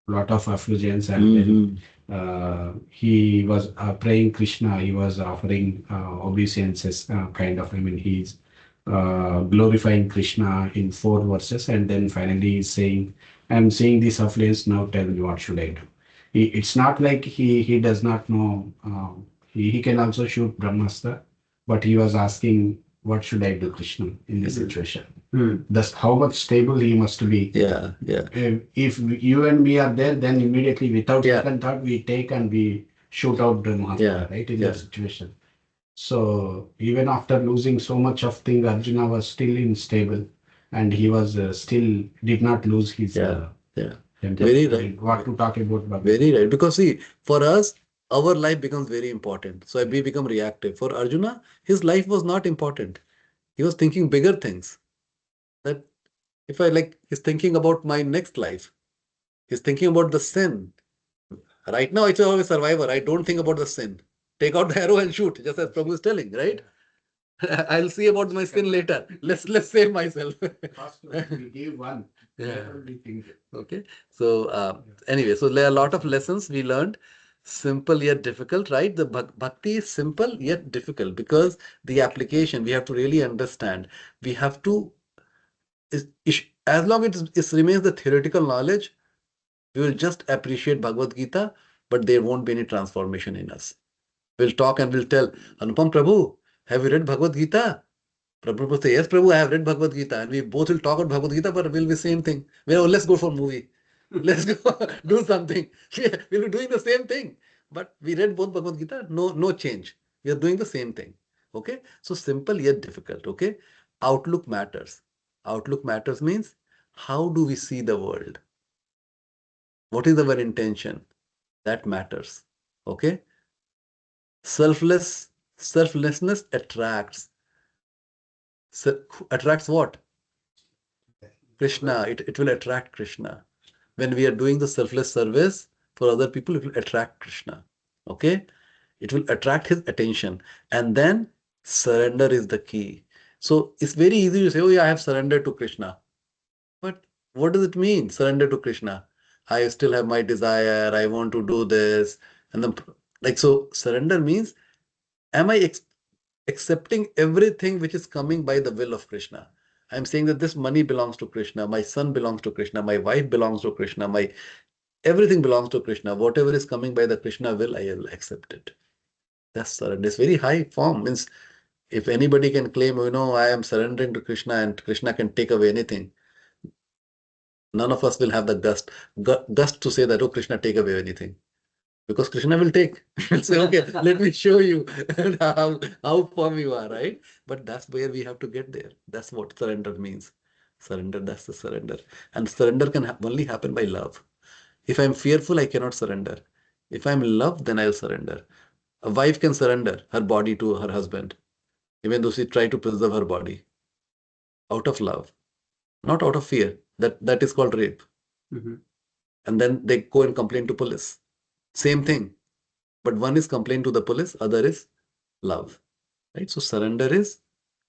lot of effulgence, and then he was praying Krishna, he was offering obeisances, kind of, I mean, he's glorifying Krishna in 4 verses, and then finally he's saying, I'm seeing this effluence, now tell me what should I do. It's not like he does not know, he can also shoot Brahmastra, but he was asking, what should I do, Krishna, in this situation? That's how much stable he must be. Yeah. If you and me are there, then immediately without second thought, we take and we shoot out Brahmastra, right, in that situation. So even after losing so much of thing, Arjuna was still unstable, and he was still did not lose his temper. Very right. What to talk about Bhagavad. Very right. Because see, for us, our life becomes very important. So we become reactive. For Arjuna, his life was not important. He was thinking bigger things. That if he's thinking about my next life. He's thinking about the sin. Right now, it's always survivor. I don't think about the sin. Take out the arrow and shoot, just as Prabhu is telling, right? I'll see about my sin later. Let's save myself. First, we give one. Later we think. Okay. So anyway, so there are a lot of lessons we learned. Simple yet difficult, right? The bhakti is simple yet difficult because the application we have to really understand. We have to, as long as it remains the theoretical knowledge, we will just appreciate Bhagavad Gita, but there won't be any transformation in us. We'll talk and we'll tell, Anupam Prabhu, have you read Bhagavad Gita? Prabhu will say, yes, Prabhu, I have read Bhagavad Gita. And we both will talk about Bhagavad Gita, but we'll be same thing. Let's go for a movie. Let's go do something. We'll be doing the same thing. But we read both Bhagavad Gita, no change. We are doing the same thing. Okay? So simple yet difficult. Okay? Outlook matters. Outlook matters means how do we see the world? What is our intention? That matters. Okay? Selflessness attracts. Attracts what? Krishna. It will attract Krishna. When we are doing the selfless service for other people, it will attract Krishna. Okay? It will attract his attention. And then surrender is the key. So it's very easy to say, oh yeah, I have surrendered to Krishna. But what does it mean, surrender to Krishna? I still have my desire. I want to do this. And then, so surrender means, am I accepting everything which is coming by the will of Krishna? I'm saying that this money belongs to Krishna, my son belongs to Krishna, my wife belongs to Krishna, everything belongs to Krishna. Whatever is coming by the Krishna will, I will accept it. That's surrender. It's very high form. Means if anybody can claim, I am surrendering to Krishna and Krishna can take away anything, none of us will have the gust to say that, oh, Krishna, take away anything. Because Krishna will take. He'll say, okay, let me show you how firm you are, right? But that's where we have to get there. That's what surrender means. Surrender, that's the surrender. And surrender can only happen by love. If I'm fearful, I cannot surrender. If I'm in love, then I'll surrender. A wife can surrender her body to her husband, even though she try to preserve her body out of love. not out of fear. That is called rape. And then they go and complain to police. Same thing. But one is complain to the police, other is love. Right? So surrender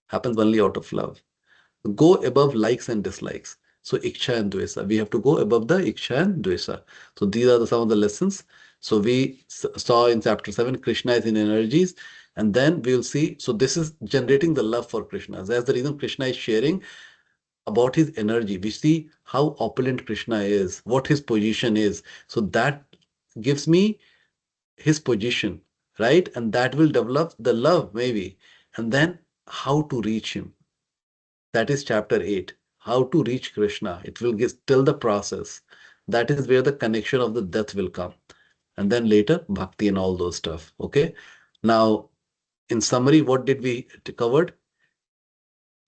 happens only out of love. Go above likes and dislikes. So iksha and dvesa. We have to go above the iksha and dvesa. So these are some of the lessons. So we saw in chapter 7, Krishna is in energies. And then we will see, so this is generating the love for Krishna. That's the reason Krishna is sharing about his energy. We see how opulent Krishna is, what his position is. So that gives me his position, right? And that will develop the love maybe. And then how to reach him. That is chapter 8. How to reach Krishna. It will tell the process. That is where the connection of the death will come. And then later, bhakti and all those stuff. Okay. Now, in summary, what did we covered?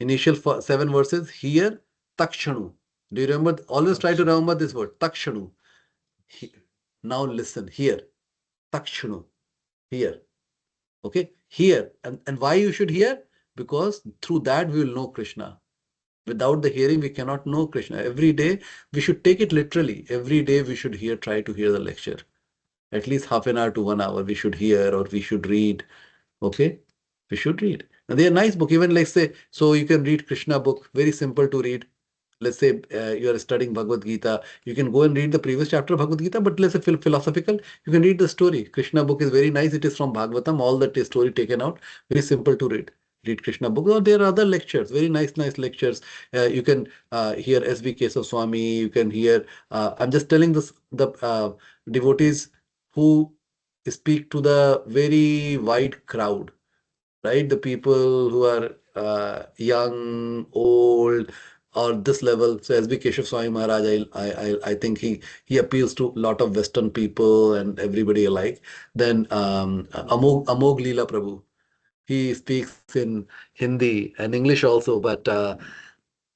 Initial 7 verses. Here, takshanu. Do you remember? Always try to remember this word. Takshanu. Now listen. Here. Takshanu. Here. Okay. Here. And why you should hear? Because through that we will know Krishna. Without the hearing, we cannot know Krishna. Every day, we should take it literally. Every day, we should try to hear the lecture. At least half an hour to 1 hour, we should hear or we should read. Okay? We should read. And they are nice book. Even like say, so you can read Krishna book. Very simple to read. Let's say you are studying Bhagavad Gita. You can go and read the previous chapter of Bhagavad Gita, but let's say philosophical, you can read the story. Krishna book is very nice. It is from Bhagavatam. All the story taken out. Very simple to read. Read Krishna book, or there are other lectures, very nice lectures. You can hear S.B. Keshav Swami, you can hear, I'm just telling this, the devotees who speak to the very wide crowd, right? The people who are young, old, or this level. So S.B. Keshav Swami Maharaj, I think he appeals to a lot of Western people and everybody alike. Then Amog Leela Prabhu. He speaks in Hindi and English also, but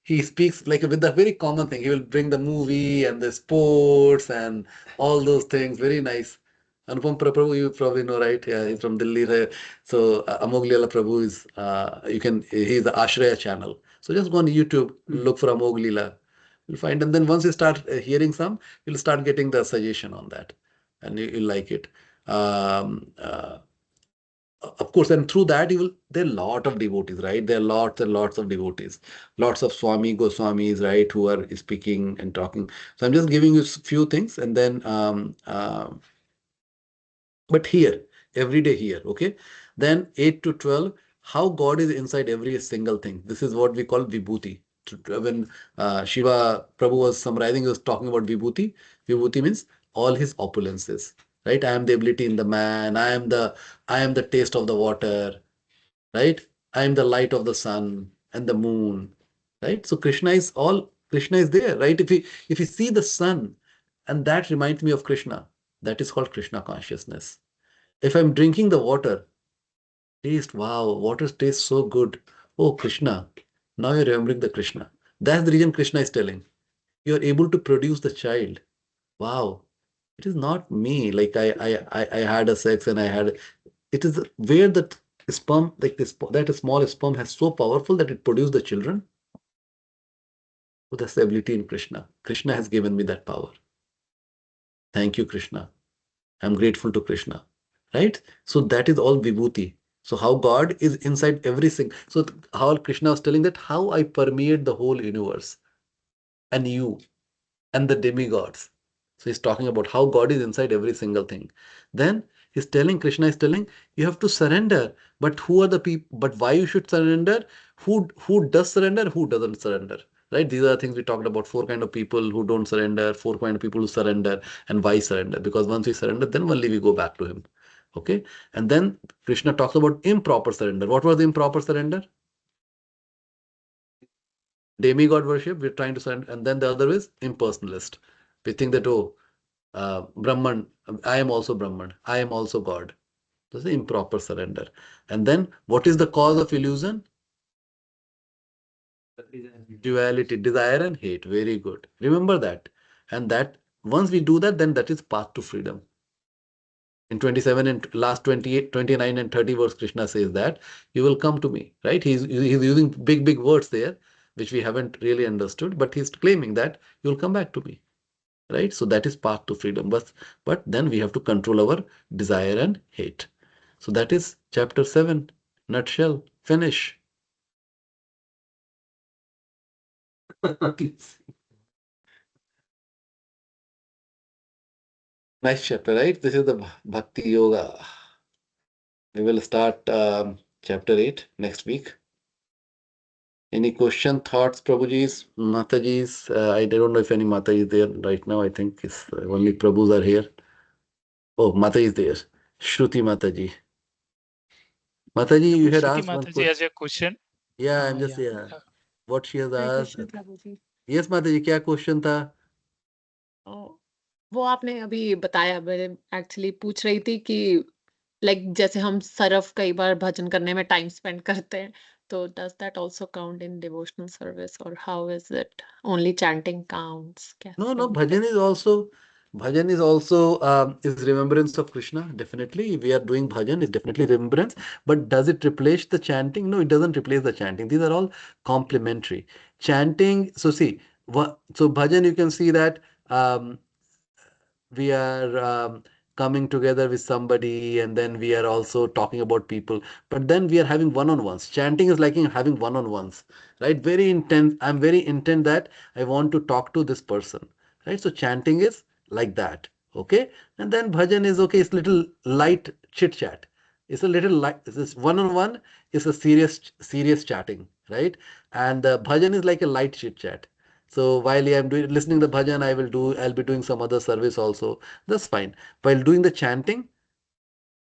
he speaks like with a very common thing. He will bring the movie and the sports and all those things. Very nice. Anupam Prabhu, you probably know, right? Yeah, he's from Delhi. So Amog Leela Prabhu is, he's the Ashraya channel. So just go on YouTube, look for Amog Leela. You'll find, and then once you start hearing some, you'll start getting the suggestion on that, and you'll like it. Of course, and through that there are a lot of devotees, right? There are lots and lots of devotees, lots of Swami Goswamis, right, who are speaking and talking. So I'm just giving you a few things, and then but here, every day here, okay? Then 8 to 12, how God is inside every single thing. This is what we call vibhuti. When Shiva Prabhu was summarizing, he was talking about vibhuti. Vibhuti means all his opulences, right? I am the ability in the man. I am the taste of the water, right? I am the light of the sun and the moon, right? So Krishna is there, right? If you see the sun, and that reminds me of Krishna, that is called Krishna consciousness. If I'm drinking the water, taste, wow, water tastes so good. Oh, Krishna. Now you're remembering the Krishna. That's the reason Krishna is telling. You're able to produce the child. Wow. It is not me. Like I had a sex and I had. It is where that sperm, like this, that small sperm has so powerful that it produced the children. So that's the ability in Krishna. Krishna has given me that power. Thank you, Krishna. I'm grateful to Krishna. Right? So that is all vibhuti. So how God is inside everything. So how Krishna was telling that how I permeate the whole universe and you and the demigods. So he's talking about how God is inside every single thing. Then Krishna is telling, you have to surrender. But who are the people? But why you should surrender? Who does surrender? Who doesn't surrender? Right? These are the things we talked about. 4 kind of people who don't surrender, 4 kind of people who surrender, and why surrender? Because once we surrender, then only we go back to him. Okay? And then Krishna talks about improper surrender. What was the improper surrender? Demigod worship, we're trying to surrender. And then the other is impersonalist. We think that, oh, Brahman, I am also Brahman. I am also God. That's the improper surrender. And then what is the cause of illusion? Duality, desire and hate. Very good. Remember that. And that once we do that, then that is path to freedom. In 27 and last 28, 29 and 30 verse, Krishna says that you will come to me, right? He's using big words there. which we haven't really understood, but he's claiming that you'll come back to me, right? So that is path to freedom. But then we have to control our desire and hate. So that is chapter 7, nutshell, finish. Nice chapter, right? This is the Bhakti Yoga. We will start chapter 8 next week. Any question, thoughts, Prabhuji's, Mataji's? I don't know if any Mata is there right now. I think it's only Prabhus are here. Oh, Mata is there. Shruti Mataji. Mataji, you had Shruti asked one Mataji question. has a question. Yeah, I'm just what she has asked. Yes, Mataji, क्या question था? वो आपने अभी बताया, मैं actually पूछ रही थी कि लाइक जैसे हम सरफ कई बार भजन करने में टाइम स्पेंड करते हैं, तो does that also count in devotional service और how is it only chanting counts? No, bhajan is also is remembrance of Krishna. Definitely, we are doing bhajan is definitely remembrance. But does it replace the chanting? No, it doesn't replace the chanting. These are all complementary. Chanting. So see, so bhajan you can see that we are coming together with somebody, and then we are also talking about people, but then we are having one-on-ones. Chanting is like having one-on-ones, right? Very intense. I'm very intent that I want to talk to this person, right? So chanting is like that, okay? And then bhajan is okay, it's little light chit chat. It's a little light. This one-on-one is a serious chatting, right? And bhajan is like a light chit chat. So while I'm listening the bhajan, I'll be doing some other service also. That's fine. While doing the chanting,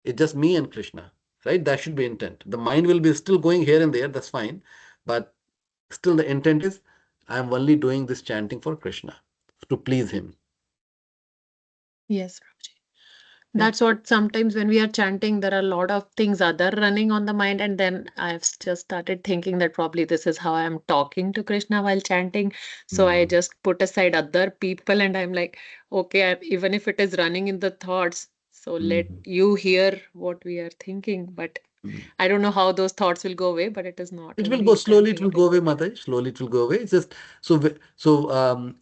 it's just me and Krishna, right? That should be intent. The mind will be still going here and there. That's fine. But still the intent is I'm only doing this chanting for Krishna to please him. Yes, Prabhuji. That's what sometimes when we are chanting, there are a lot of things other running on the mind, and then I've just started thinking that probably this is how I'm talking to Krishna while chanting. So I just put aside other people, and I'm like, okay, even if it is running in the thoughts, so let you hear what we are thinking. But I don't know how those thoughts will go away, but it is not. It will go slowly. It will go away, Mataji. Slowly, it will go away. It's just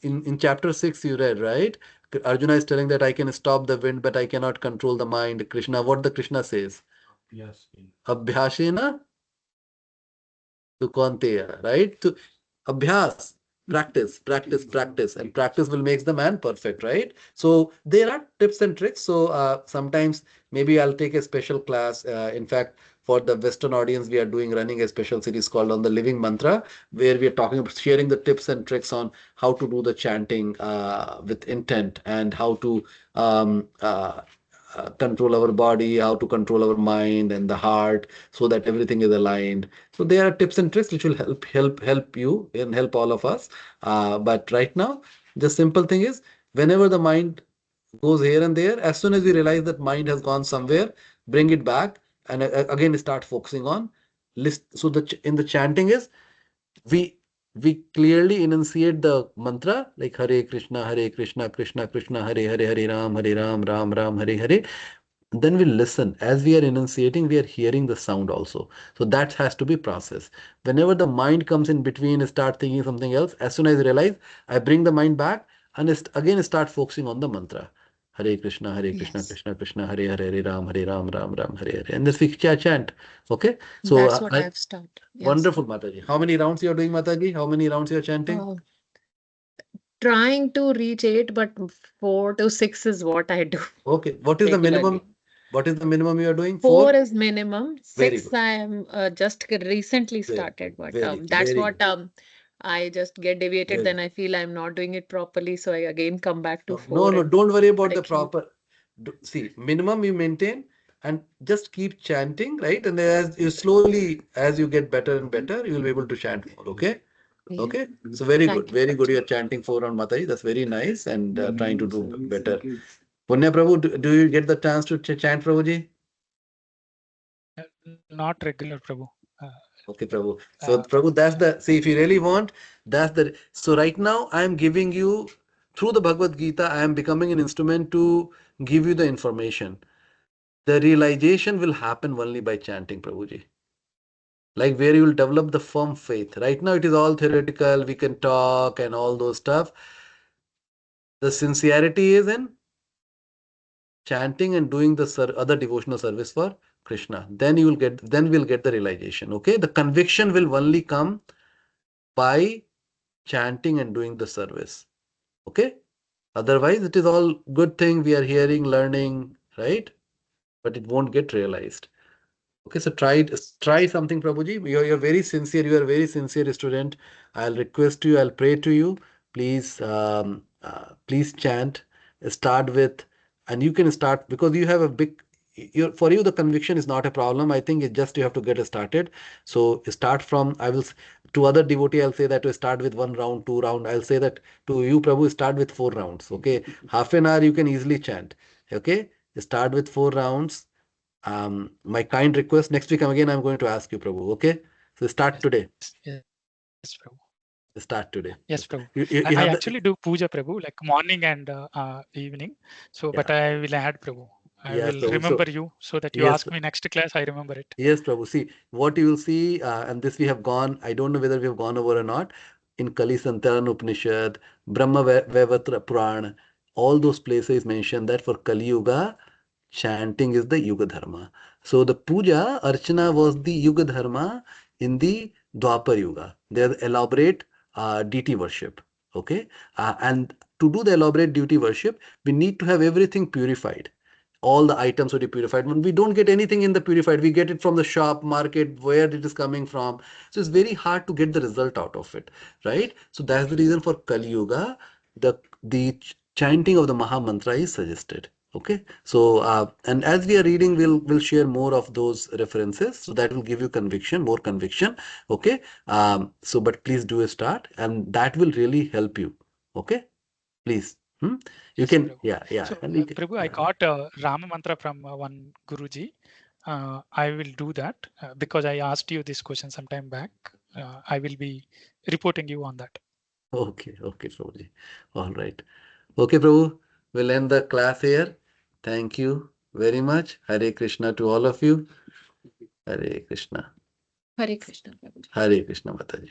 in chapter 6 you read, right? Arjuna is telling that I can stop the wind, but I cannot control the mind. Krishna, what the Krishna says? Yes. Abhyashena to Kaunteya, right? To Abhyas, practice, and practice will make the man perfect, right? So there are tips and tricks. So sometimes maybe I'll take a special class. In fact, for the Western audience, we are running a special series called On the Living Mantra, where we are talking about sharing the tips and tricks on how to do the chanting with intent, and how to control our body, how to control our mind and the heart, so that everything is aligned. So there are tips and tricks which will help you and help all of us. But right now, the simple thing is, whenever the mind goes here and there, as soon as we realize that mind has gone somewhere, bring it back, and again start focusing on list. So in the chanting is, we clearly enunciate the mantra like Hare Krishna, Krishna Krishna, Hare Ram, Ram Hare Hare. Then we listen. As we are enunciating, we are hearing the sound also. So that has to be processed. Whenever the mind comes in between, start thinking something else, as soon as I realize, I bring the mind back and again start focusing on the mantra. Hare Krishna, Krishna Krishna, Hare Ram, Ram Hare Hare. And this we chant. Okay? So that's what I've started. Yes. Wonderful, Mataji. How many rounds you are doing, Mataji? How many rounds you are chanting? Trying to reach 8, but 4 to 6 is what I do. Okay. What is the minimum? What is the minimum you are doing? 4 is minimum. Very 6 good. I am just recently started, but that's what I just get deviated. Then I feel I'm not doing it properly, so I again come back to 4. No, don't worry about the proper. See, minimum you maintain and just keep chanting, right? And as you get better and better, you will be able to chant more. Okay. Yeah. Okay. So very good. Very good. You're chanting 4 on Mataji. That's very nice, and trying to do better. Punya Prabhu, do you get the chance to chant, Prabhuji? Not regular, Prabhu. Okay, Prabhu. So, Prabhu, see, if you really want, so right now I am giving you, through the Bhagavad Gita, I am becoming an instrument to give you the information. The realization will happen only by chanting, Prabhuji. like where you will develop the firm faith. Right now it is all theoretical, we can talk and all those stuff. The sincerity is in chanting and doing the other devotional service for Krishna. Then we'll get the realization. Okay, the conviction will only come by chanting and doing the service. Okay, otherwise it is all good thing we are hearing, learning, right? But it won't get realized. Okay, so try something, Prabhuji. You're very sincere. You are a very sincere student. I'll request you. I'll pray to you. Please, please chant. Start with, and you can start because you have a big. For you, the conviction is not a problem. I think it's just you have to get started. So start from. To other devotee, I'll say that to start with 1 round, 2 round. I'll say that to you, Prabhu, start with 4 rounds. Okay, half an hour you can easily chant. Okay, start with 4 rounds. My kind request, next week I'm going to ask you, Prabhu. Okay, so start today. Yes, Prabhu. Start today. Yes, Prabhu. You I have actually do puja, Prabhu, like morning and evening. So, but I will add, Prabhu. I Yes, will Prabhu. remember you so that you Yes, ask me next class, I remember it. yes, Prabhu. See, what you will see, and this we have gone, I don't know whether we have gone over or not, in Kali Santaran Upanishad, Brahma Vaivatra Purana, all those places mention that for Kali Yuga, chanting is the Yuga Dharma. So the puja, Archana was the Yuga Dharma in the Dwapar Yuga. There's elaborate deity worship. Okay. And to do the elaborate deity worship, we need to have everything purified. All the items will be purified. When we don't get anything in the purified, we get it from the shop, market, where it is coming from. So it's very hard to get the result out of it, right? So that's the reason for Kali Yuga, the chanting of the Maha Mantra is suggested. Okay, so and as we are reading, we'll share more of those references, so that will give you conviction, more conviction. Okay, so but please do a start, and that will really help you. Okay, please. You Yes, can, Prabhu. yeah, So, and you can, Prabhu, I got Rama mantra from one Guruji. I will do that because I asked you this question some time back. I will be reporting you on that. Okay, Prabhuji. All right. Okay, Prabhu, we'll end the class here. Thank you very much. Hare Krishna to all of you. Hare Krishna. Hare Krishna, Prabhuji. Hare Krishna, Mataji.